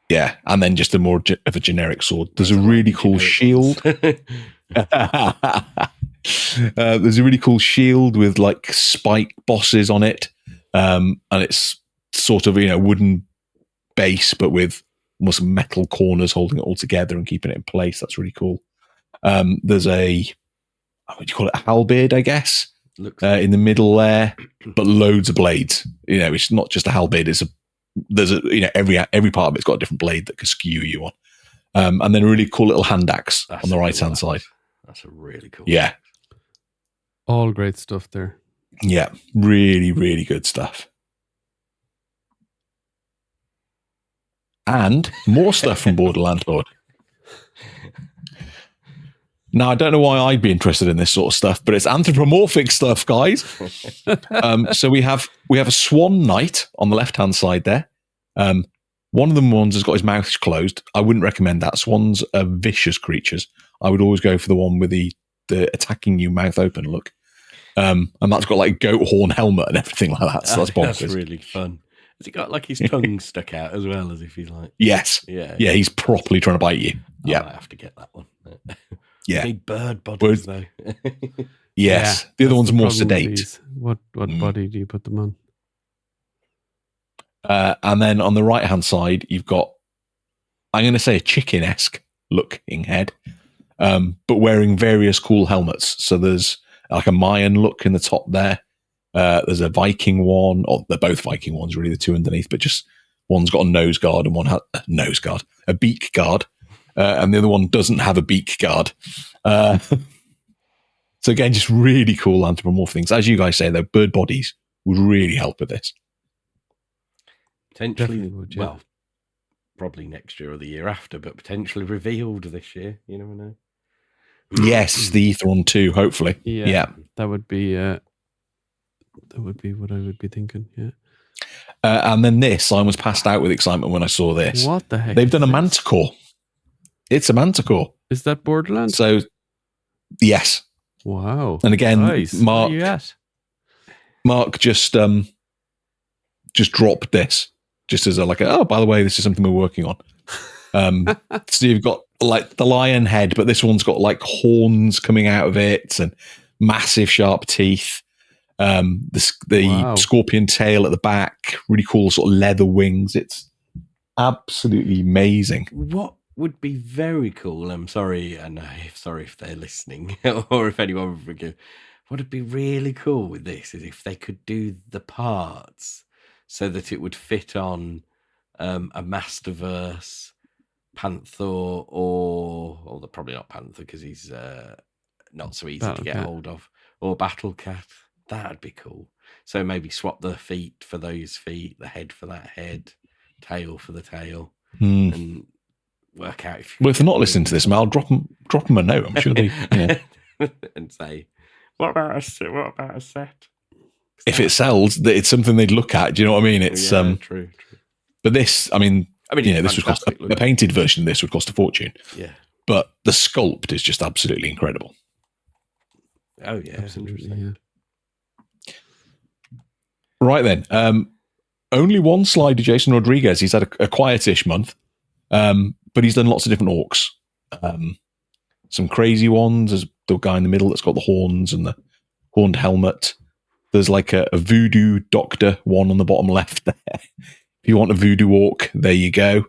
Yeah, and then just a more of a generic sword. There's a really cool shield. There's a really cool shield with like spike bosses on it, and it's sort of wooden base, but with almost metal corners holding it all together and keeping it in place. That's really cool. There's a what do you call it? A halberd, I guess, in the middle there, but loads of blades. It's not just a halberd. There's every part of it's got a different blade that can skew you on. And then a really cool little hand axe on the right hand side. That's a really cool. Yeah. All great stuff there. Yeah. Really, really good stuff. And more stuff from Borderland Lord. Now, I don't know why I'd be interested in this sort of stuff, but it's anthropomorphic stuff, guys. So we have a swan knight on the left-hand side there. One of them ones has got his mouth closed. I wouldn't recommend that. Swans are vicious creatures. I would always go for the one with the attacking you mouth open look. And that's got like goat horn helmet and everything like that. So that's bonkers. That's really fun. Has he got like his tongue stuck out as well, as if he's like... Yes. Yeah, he's properly trying to bite you. Yeah. I have to get that one. Yeah. You need bird bodies, though. Yes. The other one's more sedate. What body do you put them on? And then on the right-hand side, you've got, I'm going to say a chicken-esque looking head, but wearing various cool helmets. So there's like a Mayan look in the top there. There's a Viking one, or they're both Viking ones, really, the two underneath, but just one's got a nose guard and one has a beak guard, and the other one doesn't have a beak guard. So again, just really cool anthropomorphic things. As you guys say, though, bird bodies would really help with this. Potentially, well, probably next year or the year after, but potentially revealed this year. You never know. Yes, the Aetheron 2, hopefully. Yeah. That would be That would be what I would be thinking. Yeah. And then this, I was passed out with excitement when I saw this. What the heck? They've done a Manticore. It's a Manticore. Is that Borderlands? So, yes. Wow. And again, nice. Mark just dropped this, just as oh, by the way, this is something we're working on. So you've got like the lion head, but this one's got like horns coming out of it and massive sharp teeth. The scorpion tail at the back, really cool sort of leather wings. It's absolutely amazing. What would be very cool, I'm sorry, and sorry if they're listening or if anyone would forgive, what would be really cool with this is if they could do the parts so that it would fit on a Masterverse, Panther, or probably not Panther because he's not so easy to get hold of, or Battle Cat. That'd be cool. So maybe swap the feet for those feet, the head for that head, tail for the tail, and work out. If they're not listening to this, I'll drop them a note. I'm sure they and say, what about a set? If it sells, it's something they'd look at. Do you know what I mean? It's true. But this, I mean, this would cost a painted version of this would cost a fortune. Yeah. But the sculpt is just absolutely incredible. Oh yeah, absolutely. Yeah. Right then, only one slider, Jason Rodriguez. He's had a quietish month, but he's done lots of different orcs. Some crazy ones. There's the guy in the middle that's got the horns and the horned helmet. There's like a voodoo doctor one on the bottom left there. If you want a voodoo orc, there you go.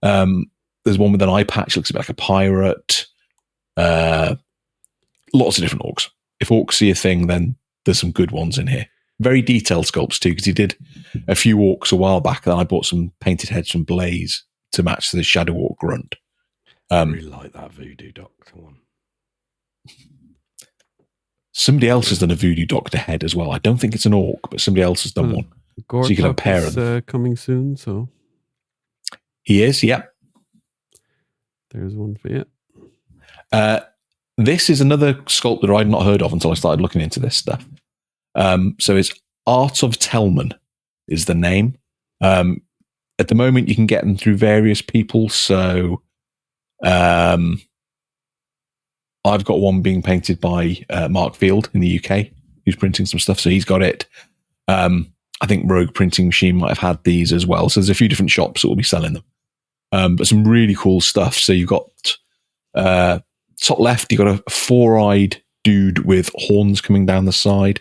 There's one with an eye patch, looks a bit like a pirate. Lots of different orcs. If orcs see a thing, then there's some good ones in here. Very detailed sculpts too, because he did a few orcs a while back, and I bought some painted heads from Blaze to match the Shadow Orc grunt. I really like that voodoo doctor one. Somebody else has done a voodoo doctor head as well. I don't think it's an orc, but somebody else has done one. So you can have a pair of them. Coming soon, so he is. Yeah, there's one for you. This is another sculptor I'd not heard of until I started looking into this stuff. So it's Art of Telman is the name. At the moment, you can get them through various people. So I've got one being painted by Mark Field in the UK, who's printing some stuff. So he's got it. I think Rogue Printing Machine might have had these as well. So there's a few different shops that will be selling them. But some really cool stuff. So you've got top left, you've got a four-eyed dude with horns coming down the side.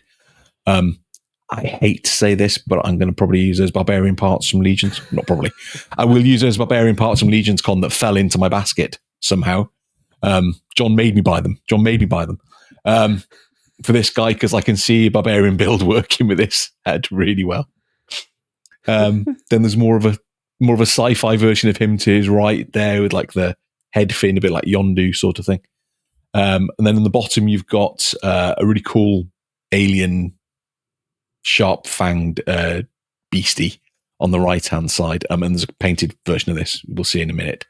I hate to say this, but I'm going to probably use those barbarian parts from Legions. Not probably. I will use those barbarian parts from Legions Con that fell into my basket somehow. John made me buy them. For this guy, because I can see a barbarian build working with this head really well. Then there's more of a sci-fi version of him to his right there with like the head fin, a bit like Yondu sort of thing. And then on the bottom, you've got a really cool alien sharp-fanged beastie on the right-hand side. And there's a painted version of this we'll see in a minute.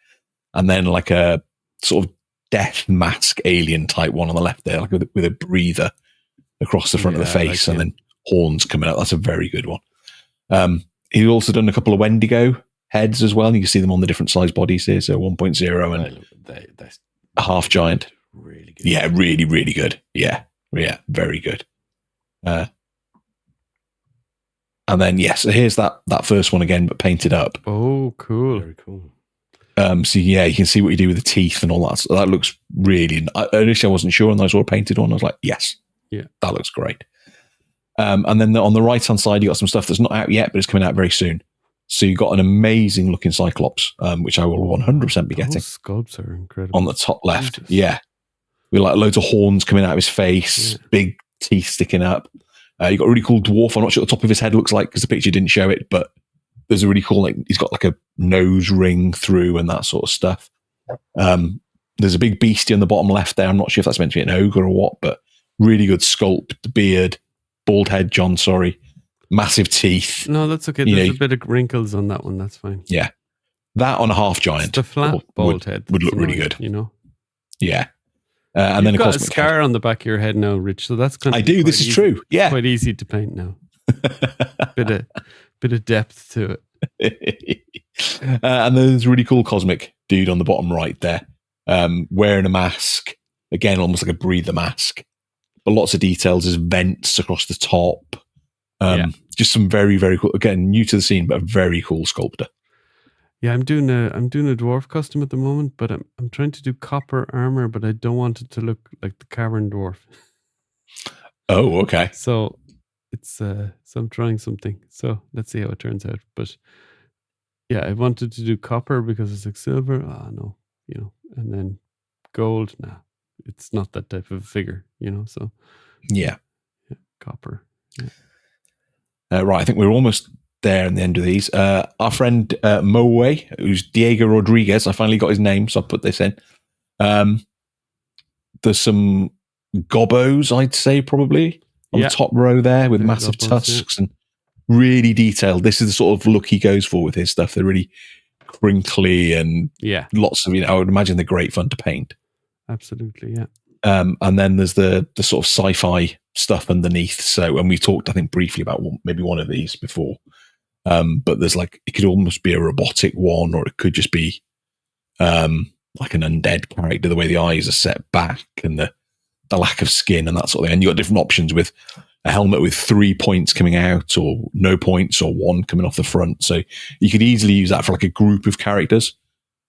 And then like a sort of death mask alien type one on the left there, like with a breather across the front of the face, and then horns coming out. That's a very good one. He's also done a couple of Wendigo heads as well. And you can see them on the different size bodies here. So 1.0 and a half giant. Really good. Yeah, really, really good. Yeah, very good. And then, so here's that first one again, but painted up. Oh, cool. Very cool. So yeah, you can see what you do with the teeth and all that. So that looks really, initially I wasn't sure, and I saw a painted one. I was like, yes, that looks great. And then on the right-hand side, you got some stuff that's not out yet, but it's coming out very soon. So you got an amazing looking Cyclops, which I will 100% be getting. Those sculpts are incredible. On the top left. Jesus. Yeah. With like loads of horns coming out of his face, big teeth sticking up. You got a really cool dwarf. I'm not sure what the top of his head looks like because the picture didn't show it, but there's a really cool, like, he's got like a nose ring through and that sort of stuff. There's a big beastie on the bottom left there. I'm not sure if that's meant to be an ogre or what, but really good sculpt, beard, bald head, John, sorry. Massive teeth. No, that's okay. There's a bit of wrinkles on that one. That's fine. Yeah. That on a half giant. The flat bald head would look really good. You know? Yeah. And then You've a got a cosmic scar on the back of your head now, Rich. So that's kind of I do. This is true. Yeah. Quite easy to paint now. bit of depth to it. And there's a really cool cosmic dude on the bottom right there, wearing a mask. Again, almost like a breather mask. But lots of details. There's vents across the top. Just some very, very cool. Again, new to the scene, but a very cool sculptor. Yeah, I'm doing a dwarf custom at the moment, but I'm trying to do copper armor, but I don't want it to look like the cavern dwarf. Oh, okay. So it's so I'm trying something. So let's see how it turns out. But yeah, I wanted to do copper because it's like silver. No, and then gold. Nah, it's not that type of figure, So yeah, copper. Yeah. Right, I think we're almost there in the end of these. Our friend Moe, who's Diego Rodriguez, I finally got his name, so I'll put this in. There's some gobbos, I'd say, probably, on the top row there with massive tusks and really detailed. This is the sort of look he goes for with his stuff. They're really crinkly and lots of, I would imagine they're great fun to paint. Absolutely, yeah. And then there's the sort of sci-fi stuff underneath. So, and we talked, I think, briefly about maybe one of these before. But there's it could almost be a robotic one, or it could just be like an undead character, the way the eyes are set back and the lack of skin and that sort of thing. And you've got different options with a helmet with 3 points coming out, or no points, or 1 coming off the front. So you could easily use that for like a group of characters,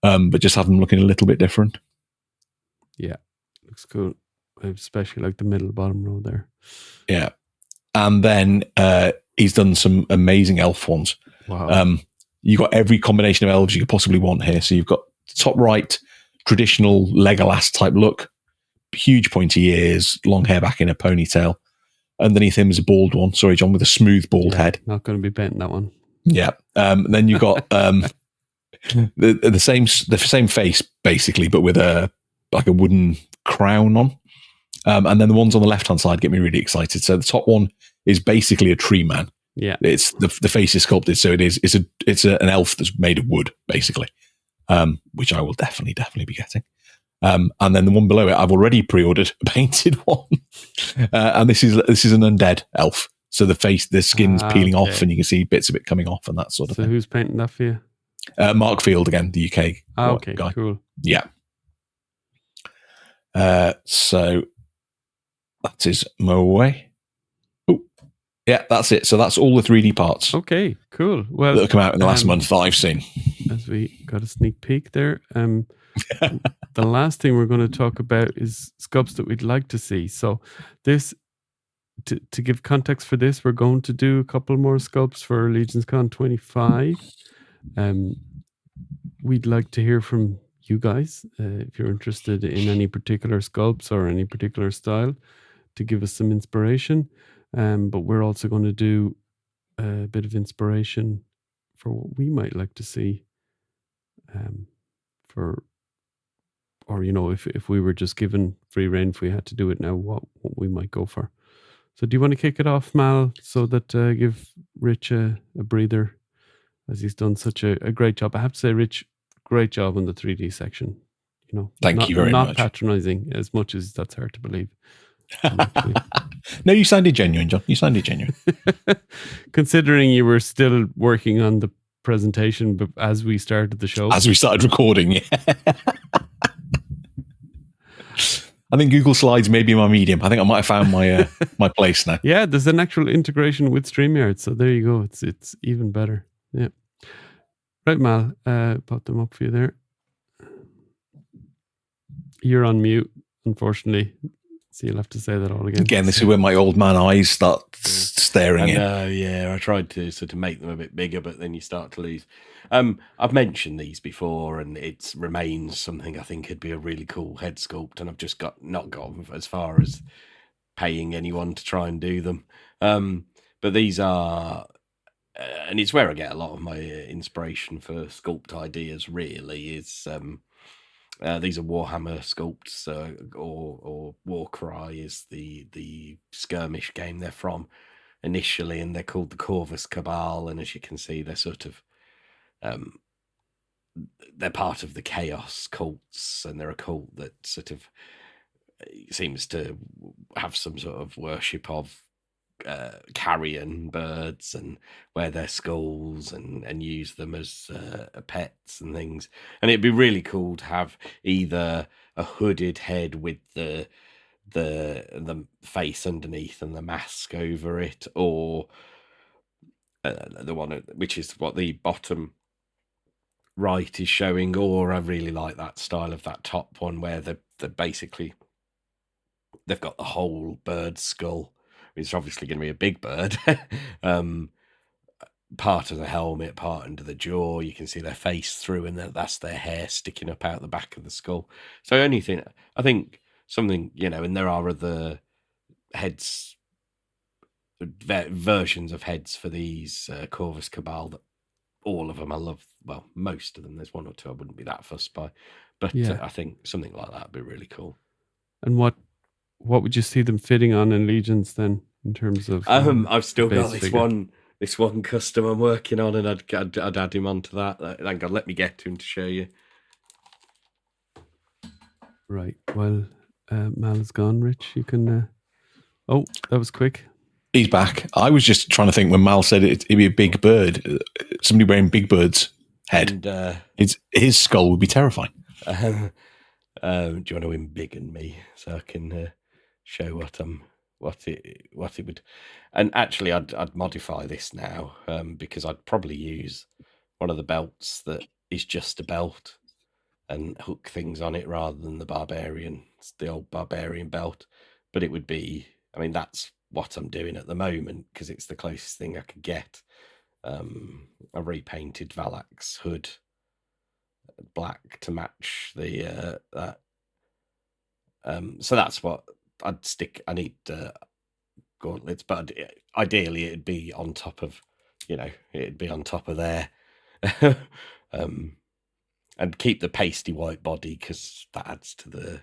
but just have them looking a little bit different. Yeah, looks cool. Especially like the middle bottom row there. Yeah. And then he's done some amazing elf ones. Wow. You've got every combination of elves you could possibly want here. So you've got top right, traditional Legolas type look, huge pointy ears, long hair back in a ponytail. Underneath him is a bald one. Sorry, John, with a smooth bald head. Not going to be bent, that one. Yeah. Then you've got the same face basically, but with a wooden crown on. And then the ones on the left hand side get me really excited. So the top one is basically a tree man. Yeah, it's the face is sculpted, so it's an elf that's made of wood, basically, which I will definitely be getting. And then the one below it, I've already pre-ordered a painted one, and this is an undead elf. So the skin's peeling off, and you can see bits of it coming off, and that sort of thing. So who's painting that for you? Mark Field again, the UK guy. Cool. Yeah. So that is Moe. Yeah, that's it. So that's all the 3D parts. Okay, cool. Well, that'll come out in the last month that I've seen. As we got a sneak peek there. The last thing we're going to talk about is sculpts that we'd like to see. So this, to give context for this, we're going to do a couple more sculpts for Legions Con 25. We'd like to hear from you guys if you're interested in any particular sculpts or any particular style, to give us some inspiration. But we're also going to do a bit of inspiration for what we might like to see, if we were just given free rein, if we had to do it now, what we might go for. So do you want to kick it off, Mal, so that give Rich a breather, as he's done such a great job. I have to say, Rich, great job on the 3D section. Thank you very much. Not patronizing as much as that's hard to believe. No, you sounded genuine, John. You sounded genuine. Considering you were still working on the presentation, but as we started the show, as we started recording, yeah. I think Google Slides may be my medium. I think I might have found my my place now. Yeah, there's an actual integration with StreamYard, so there you go. It's even better. Yeah. Right, Mal, put them up for you there. You're on mute, unfortunately. So you'll have to say that all again. Again, this is where my old man eyes start staring in. I tried to sort of make them a bit bigger, but then you start to lose. I've mentioned these before, and it remains something I think could be a really cool head sculpt, and I've just not gone as far as paying anyone to try and do them. But these are, and it's where I get a lot of my inspiration for sculpt ideas, really, is... these are Warhammer sculpts, or Warcry is the skirmish game they're from initially, and they're called the Corvus Cabal. And as you can see, they're sort of they're part of the Chaos cults, and they're a cult that sort of seems to have some sort of worship of carrion birds and wear their skulls and use them as pets and things. And it'd be really cool to have either a hooded head with the face underneath and the mask over it, or the one which is what the bottom right is showing. Or I really like that style of that top one where they're basically they've got the whole bird skull. It's obviously going to be a big bird. Part of the helmet, part under the jaw. You can see their face through, and that's their hair sticking up out the back of the skull. So anything, I think something, and there are other heads, versions of heads for these Corvus Cabal that all of them I love. Well, most of them. There's one or two I wouldn't be that fussed by, but I think something like that would be really cool. And what would you see them fitting on in Legions then, in terms of? I've still got this figure? This one custom I'm working on, and I'd add him onto that. Thank God, let me get to him to show you. Right. Well, Mal is gone. Rich, you can. Oh, that was quick. He's back. I was just trying to think when Mal said it'd be a big bird, somebody wearing Big Bird's head. And, his skull would be terrifying. Do you want to win big and me so I can show what it would? And actually, I'd modify this now because I'd probably use one of the belts that is just a belt and hook things on it rather than the old barbarian belt. But it would be, that's what I'm doing at the moment because it's the closest thing I could get. I repainted Valak's hood black to match the that. So that's what I'd stick. I need gauntlets, but ideally it'd be on top of, it'd be on top of there, and keep the pasty white body because that adds to the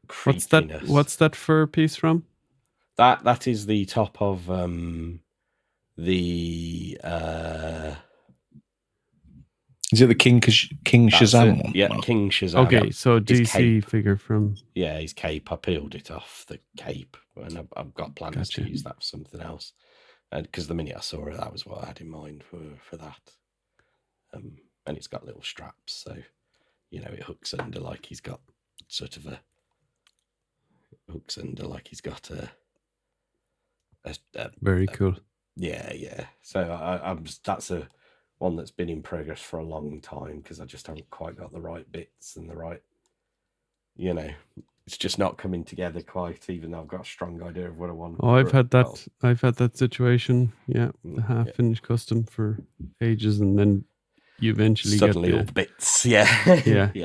creepiness. What's that fur piece from? That is the top of the. Is it the King Shazam one? Yeah, King Shazam. Okay, so DC figure from... Yeah, his cape. I peeled it off the cape, and I've got plans to use that for something else. Because the minute I saw it, that was what I had in mind for that. And it's got little straps, so, it hooks under like he's got sort of a... Very cool. Yeah. So that's a one that's been in progress for a long time because I just haven't quite got the right bits and the right, it's just not coming together quite. Even though I've got a strong idea of what I want. Oh, I've had that situation. Yeah, the half finished custom for ages, and then you eventually suddenly get all the bits. Yeah.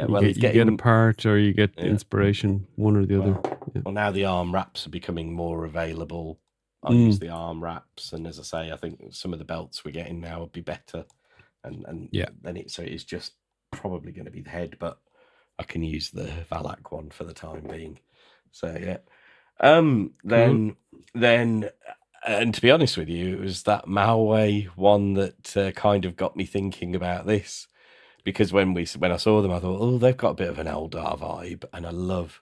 Well, you get a part or you get inspiration, one or the other. Well, now the arm wraps are becoming more available. I'll use the arm wraps, and as I say, I think some of the belts we're getting now would be better. And then it is just probably going to be the head, but I can use the Valak one for the time being. So then and to be honest with you, it was that Malway one that kind of got me thinking about this, because when I saw them, I thought, oh, they've got a bit of an Eldar vibe, and I love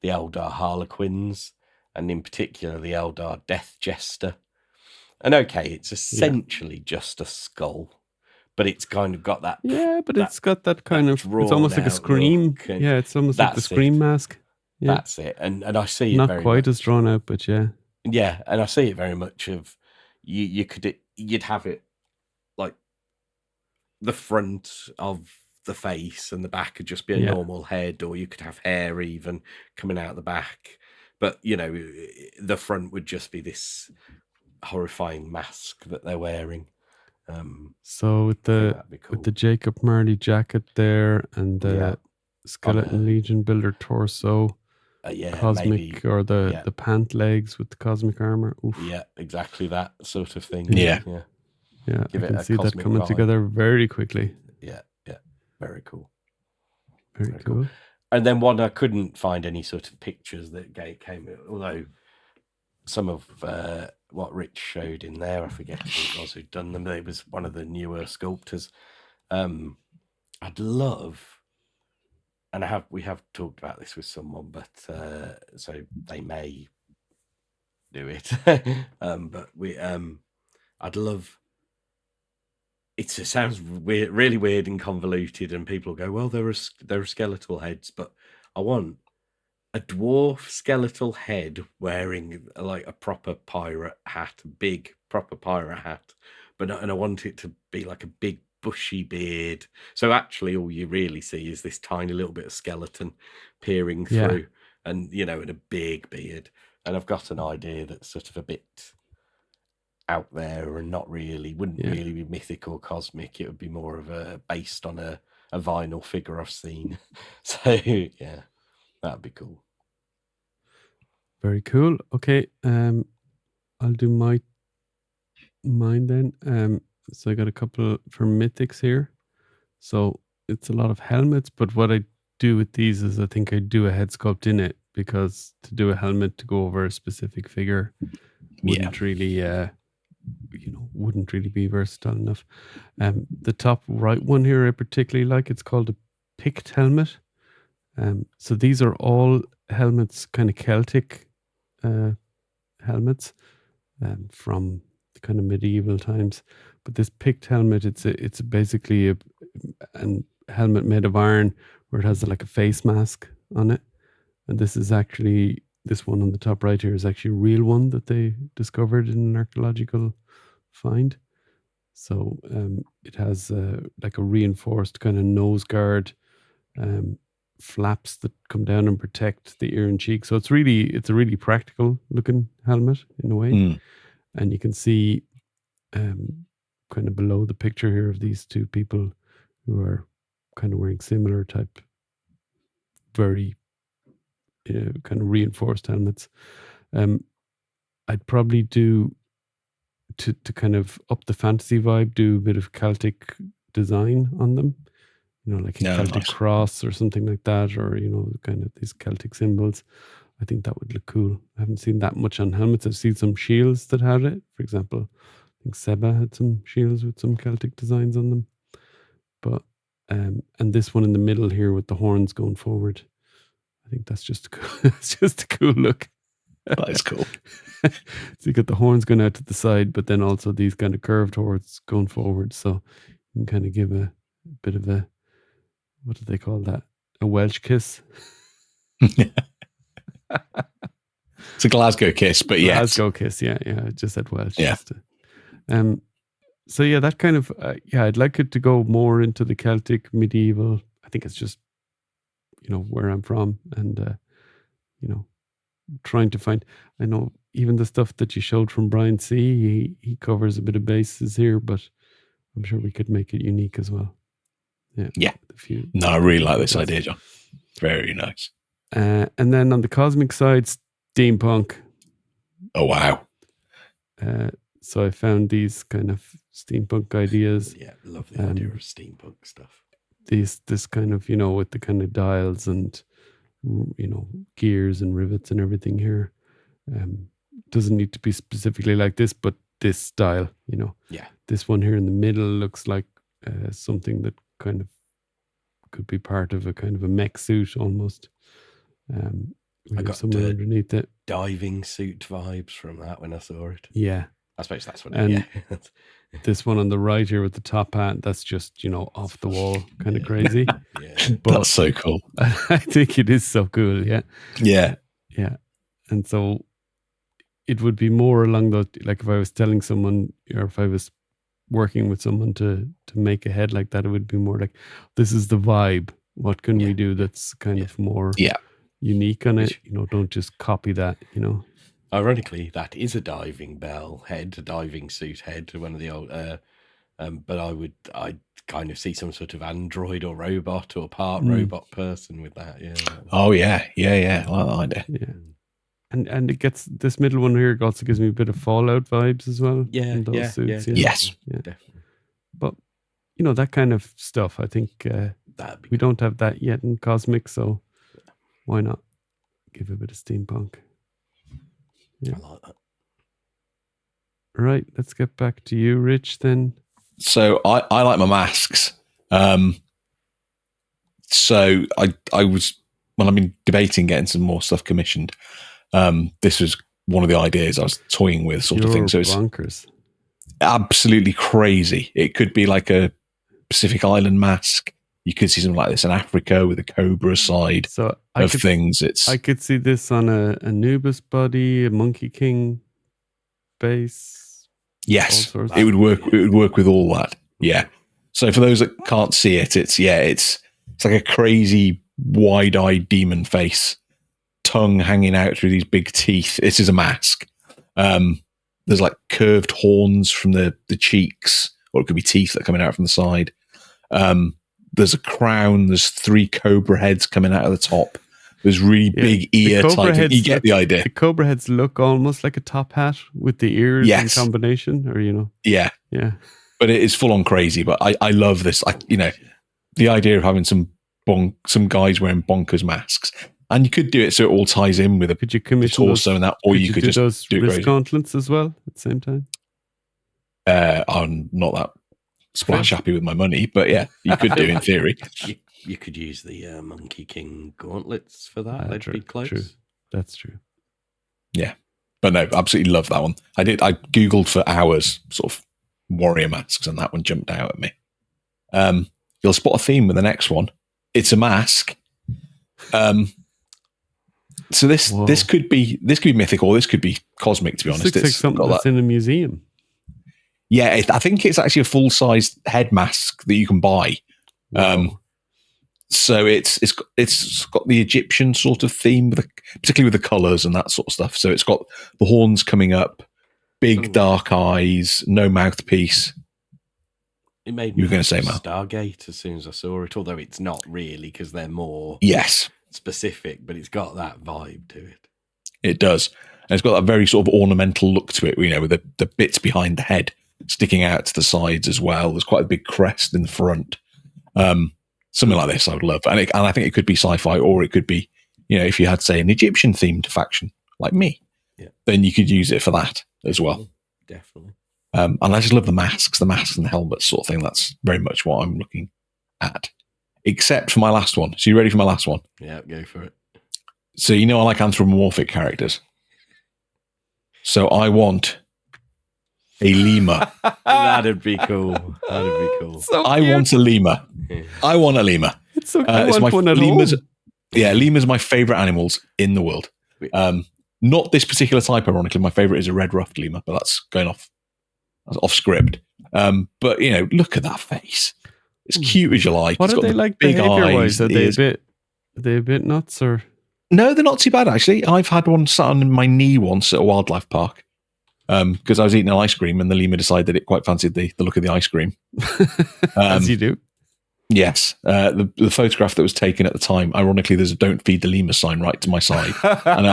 the Eldar Harlequins, and in particular the Eldar Death Jester. And okay, it's essentially just a skull. But it's kind of got that. Yeah, but it's got that kind of. It's almost like a scream. Yeah, it's almost like the scream mask. Yeah. That's it, and I see it not very quite much. as drawn out, but yeah. Yeah, and I see it very much of you'd have it like the front of the face and the back could just be a normal head, or you could have hair even coming out the back, but the front would just be this horrifying mask that they're wearing. So with the Jacob Marley jacket there and the Skeleton Legion Builder torso, cosmic maybe, or the pant legs with the cosmic armor. Oof. Yeah, exactly that sort of thing. Yeah. I can see that coming together very quickly. Yeah, very cool. Very cool. And then one I couldn't find any sort of pictures that came, although some of what Rich showed in there, I forget who it was who'd done them. It was one of the newer sculptors. I'd love and we have talked about this with someone, but so they may do it. But I'd love. It sounds weird, really weird and convoluted, and people will go, "Well, there are skeletal heads," but I want a dwarf skeletal head wearing like a proper pirate hat, big proper pirate hat, and I want it to be like a big bushy beard. So actually, all you really see is this tiny little bit of skeleton peering through, and and a big beard. And I've got an idea that's sort of a bit out there and wouldn't really be mythic or cosmic. It would be more of a based on a vinyl figure I've seen. So yeah, that'd be cool. Very cool. Okay, I'll do mine then. So I got a couple for mythics here. So it's a lot of helmets, but what I do with these is I think I do a head sculpt in it, because to do a helmet to go over a specific figure wouldn't really wouldn't really be versatile enough. The top right one here I particularly like. It's called a picked helmet. So these are all helmets, kind of Celtic helmets from the kind of medieval times. But this picked helmet, it's basically a helmet made of iron where it has like a face mask on it. And this one on the top right here is actually a real one that they discovered in an archaeological find. So it has like a reinforced kind of nose guard, flaps that come down and protect the ear and cheek. So it's a really practical looking helmet in a way. And you can see kind of below the picture here of these two people who are kind of wearing similar type, very kind of reinforced helmets. I'd probably do to kind of up the fantasy vibe, do a bit of Celtic design on them, like a Celtic cross or something like that, or kind of these Celtic symbols. I think that would look cool. I haven't seen that much on helmets. I've seen some shields that had it. For example, I think Seba had some shields with some Celtic designs on them. But and this one in the middle here with the horns going forward, I think that's just a cool look. That is cool. So you got the horns going out to the side, but then also these kind of curved horns going forward. So you can kind of give a bit of a, what do they call that? A Welsh kiss. It's a Glasgow kiss, but yeah. Glasgow kiss, yeah. I just said Welsh. Yeah. So yeah, that kind of, I'd like it to go more into the Celtic medieval. I think it's just, where I'm from, and, trying to find, I know even the stuff that you showed from Brian C, he covers a bit of bases here, but I'm sure we could make it unique as well. Yeah. No, I really like this idea, John. Very nice. And then on the cosmic side, steampunk. Oh, wow. So I found these kind of steampunk ideas. Yeah, love the idea of steampunk stuff. This kind of, with the kind of dials and, gears and rivets and everything here. Doesn't need to be specifically like this, but this style, Yeah. This one here in the middle looks like something that kind of could be part of a kind of a mech suit almost. I got somewhere underneath it. Diving suit vibes from that when I saw it. Yeah. I suppose that's what this one on the right here with the top hat, that's just, off the wall kind of crazy. Yeah. But that's so cool. I think it is so cool, yeah. Yeah. Yeah. And so it would be more along the, like if I was telling someone, or if I was working with someone to make a head like that, it would be more like, this is the vibe. What can we do that's kind of more unique on it? Don't just copy that, Ironically, that is a diving bell head, a diving suit head, one of the old. But I'd kind of see some sort of android or robot or part robot person with that. Yeah. Oh yeah. I like that idea. Yeah. And it gets, this middle one here also gives me a bit of Fallout vibes as well. Yeah. Those suits, Yes. Yeah. Definitely. But that kind of stuff, I think we don't have that yet in Cosmic, so why not give a bit of steampunk? Yeah. I like that. Right, let's get back to you, Rich, then. So I like my masks. So I was, when I've been debating getting some more stuff commissioned, this was one of the ideas I was toying with, sort of thing. So it's bonkers. Absolutely crazy. It could be like a Pacific Island mask. You could see something like this in Africa with a cobra side things. I could see this on a Anubis body, a Monkey King base. Yes, it would work. It would work with all that. Yeah. So for those that can't see it, it's like a crazy wide-eyed demon face, tongue hanging out through these big teeth. This is a mask. There's like curved horns from the cheeks, or it could be teeth that are coming out from the side. There's a crown. There's 3 cobra heads coming out of the top. There's really big ear type. You get the idea. The cobra heads look almost like a top hat with the ears in combination, or Yeah. But it is full on crazy. But I love this. The idea of having some guys wearing bonkers masks, and you could do it so it all ties in with could you commission the torso and that, or you could do just those do wrist gauntlets as well at the same time. I'm not that splash happy with my money, but yeah, you could do in theory. You could use the Monkey King gauntlets for that. They'd be close. True. That's true. Yeah. But no, absolutely love that one. I Googled for hours sort of warrior masks, and that one jumped out at me. You'll spot a theme with the next one. It's a mask. So this could be mythic, or this could be cosmic, to be honest. Looks like something that's in a museum. Yeah, I think it's actually a full-size head mask that you can buy. So it's got the Egyptian sort of theme, particularly with the colours and that sort of stuff. So it's got the horns coming up, big dark eyes, no mouthpiece. It made me Stargate as soon as I saw it, although it's not really, because they're more specific, but it's got that vibe to it. It does. And it's got that very sort of ornamental look to it, with the bits behind the head sticking out to the sides as well. There's quite a big crest in the front. Something like this I would love. And I think it could be sci-fi, or it could be, if you had, say, an Egyptian themed faction like me, then you could use it for that as well. Definitely. And I just love the masks and the helmets sort of thing. That's very much what I'm looking at. Except for my last one. So you ready for my last one? Yeah, go for it. So I like anthropomorphic characters. So I want a lemur. That'd be cool. So I want a lemur. I want a lemur. It's so cute. I want one at home. Yeah, lemurs are my favourite animals in the world. Not this particular type, ironically. My favourite is a red-ruffed lemur, but that's going off script. But, look at that face. It's cute as you like. What are they like behaviour-wise? Are they a bit nuts, or? No, they're not too bad, actually. I've had one sat on my knee once at a wildlife park because I was eating an ice cream and the lemur decided it quite fancied the look of the ice cream. As you do. Yes. The photograph that was taken at the time, ironically, there's a "Don't feed the lemur" sign right to my side. And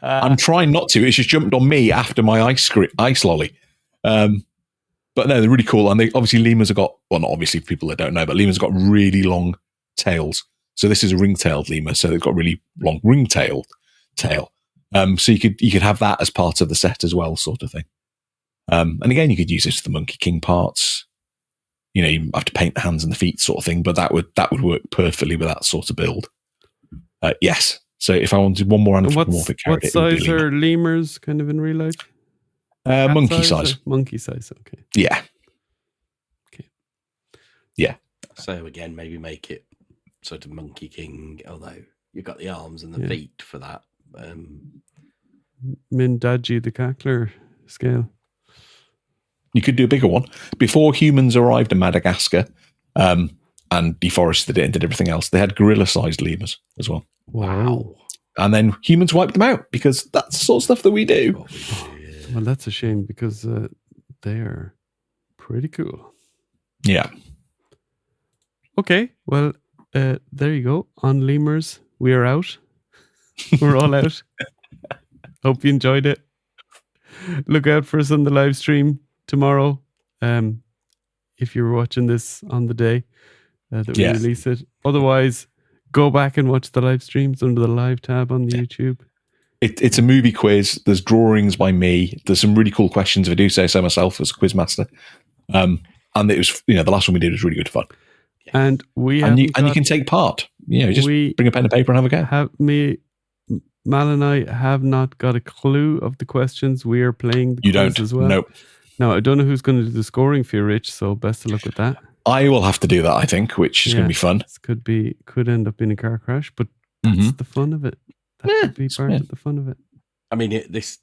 I'm trying not to. It's just jumped on me after my ice lolly. But no, they're really cool. And obviously lemurs have got, well, not obviously for people that don't know, but lemurs have got really long tails. So this is a ring-tailed lemur. So they've got really long ring-tailed tail. So you could have that as part of the set as well, sort of thing. And again, you could use this for the Monkey King parts. You have to paint the hands and the feet sort of thing, but that would work perfectly with that sort of build. Yes. So if I wanted one more anthropomorphic character, what size are lemurs kind of in real life? Monkey size. Monkey size, okay. Yeah. Okay. Yeah. So again, maybe make it sort of Monkey King, although you've got the arms and the feet for that. Mindaji the Cackler scale. You could do a bigger one. Before humans arrived in Madagascar and deforested it and did everything else, they had gorilla-sized lemurs as well. Wow. And then humans wiped them out because that's the sort of stuff that we do. Well, that's a shame because they are pretty cool. Yeah. Okay. Well, there you go. On lemurs, we are out. We're all out. Hope you enjoyed it. Look out for us on the live stream tomorrow. If you're watching this on the day that we release it. Otherwise, go back and watch the live streams under the live tab on the YouTube. It's a movie quiz. There's drawings by me. There's some really cool questions, if I do say so myself, as a quiz master. And it was, the last one we did was really good fun. And you can take part. just bring a pen and paper and have a go. Mal and I have not got a clue of the questions. We are playing the quiz as well. Nope. Now, I don't know who's going to do the scoring for you, Rich, so best of luck with that. I will have to do that, I think, which is going to be fun. This could end up being a car crash, but that's the fun of it. That could be part of the fun of it. I mean, this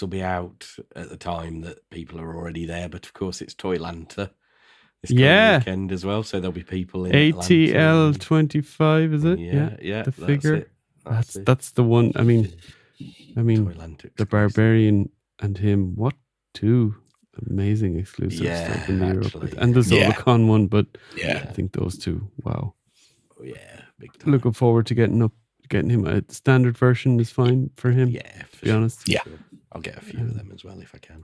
will be out at the time that people are already there, but of course it's Toylanta this weekend as well, so there'll be people in ATL 25, is it? Yeah. The figure. That's the one. I mean, the Barbarian and him. What two amazing exclusives in Europe, and the Zolocon one. But I think those two. Wow. Oh, yeah, big time. Looking forward to getting him. A standard version is fine for him. Yeah, to be honest. Yeah, I'll get a few of them as well if I can.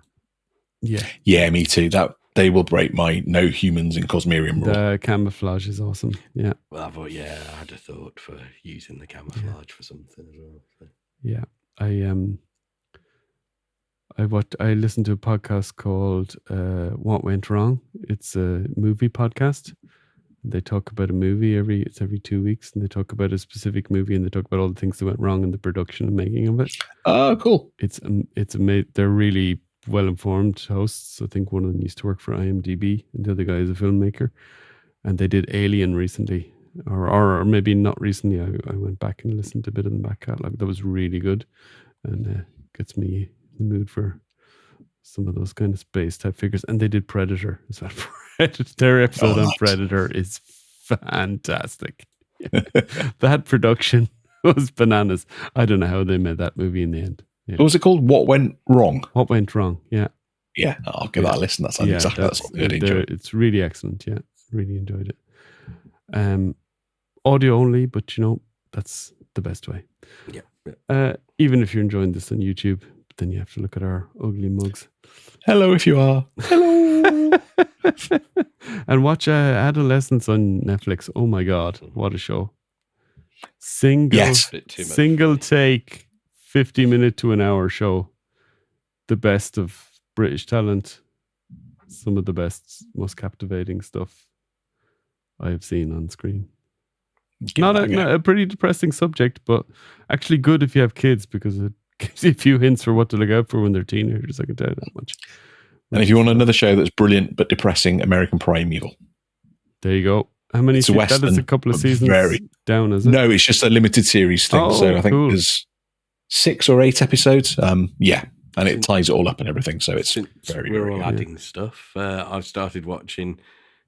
Yeah, me too. They will break my no humans in Cosmerium rule. The camouflage is awesome. Yeah. Well, I had a thought for using the camouflage for something as well. So. Yeah, I listened to a podcast called What Went Wrong. It's a movie podcast. They talk about a movie every 2 weeks, and they talk about a specific movie, and they talk about all the things that went wrong in the production and making of it. Oh, cool! It's amazing. They're really well-informed hosts. I think one of them used to work for IMDb, and the other guy is a filmmaker. And they did Alien recently, or maybe not recently. I went back and listened to a bit of the back catalog. That was really good, and gets me in the mood for some of those kind of space type figures. And they did Predator as well. Their episode on Predator is fantastic. That production was bananas. I don't know how they made that movie in the end. Yeah. What was it called? What Went Wrong? What Went Wrong? Yeah. Yeah, I'll give that a listen. That sounds exactly that's what I'd enjoy. It's really excellent. Yeah, really enjoyed it. Audio only, but that's the best way. Yeah. Even if you're enjoying this on YouTube, then you have to look at our ugly mugs. Hello, if you are. Hello. And watch Adolescence on Netflix. Oh my God, what a show! Single take, 50-minute to an hour show. The best of British talent. Some of the best, most captivating stuff I have seen on screen. Not a pretty depressing subject, but actually good if you have kids, because it gives you a few hints for what to look out for when they're teenagers. I can tell you that much. And if you want another show that's brilliant but depressing, American Primeval. There you go. How many seasons? That is a couple of seasons down, is it? No, it's just a limited series thing. So I think there's 6 or 8 episodes. And it ties it all up and everything. So it's we're all adding stuff. I've started watching,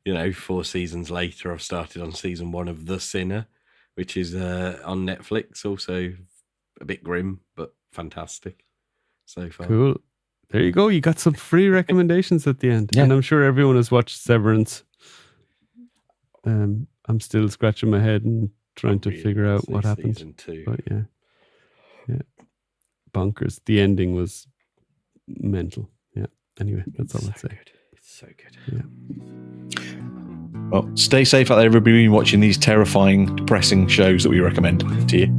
4 seasons later, I've started on season 1 of The Sinner, which is on Netflix. Also a bit grim, but fantastic so far. Cool. There you go. You got some free recommendations at the end. Yeah. And I'm sure everyone has watched Severance. I'm still scratching my head and trying to figure out what happened. Season 2. But yeah. Bonkers. The ending was mental. Yeah. Anyway, that's all I'd say. Good. It's so good. Yeah. Well, stay safe out there, everybody, watching these terrifying, depressing shows that we recommend to you.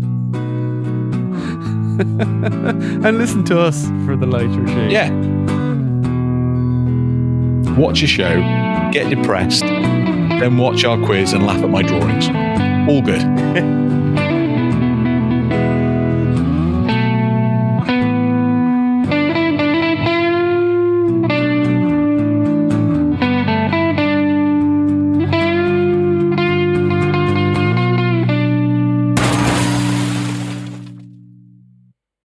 And listen to us for the lighter shade. Yeah. Watch a show, get depressed, then watch our quiz and laugh at my drawings. All good.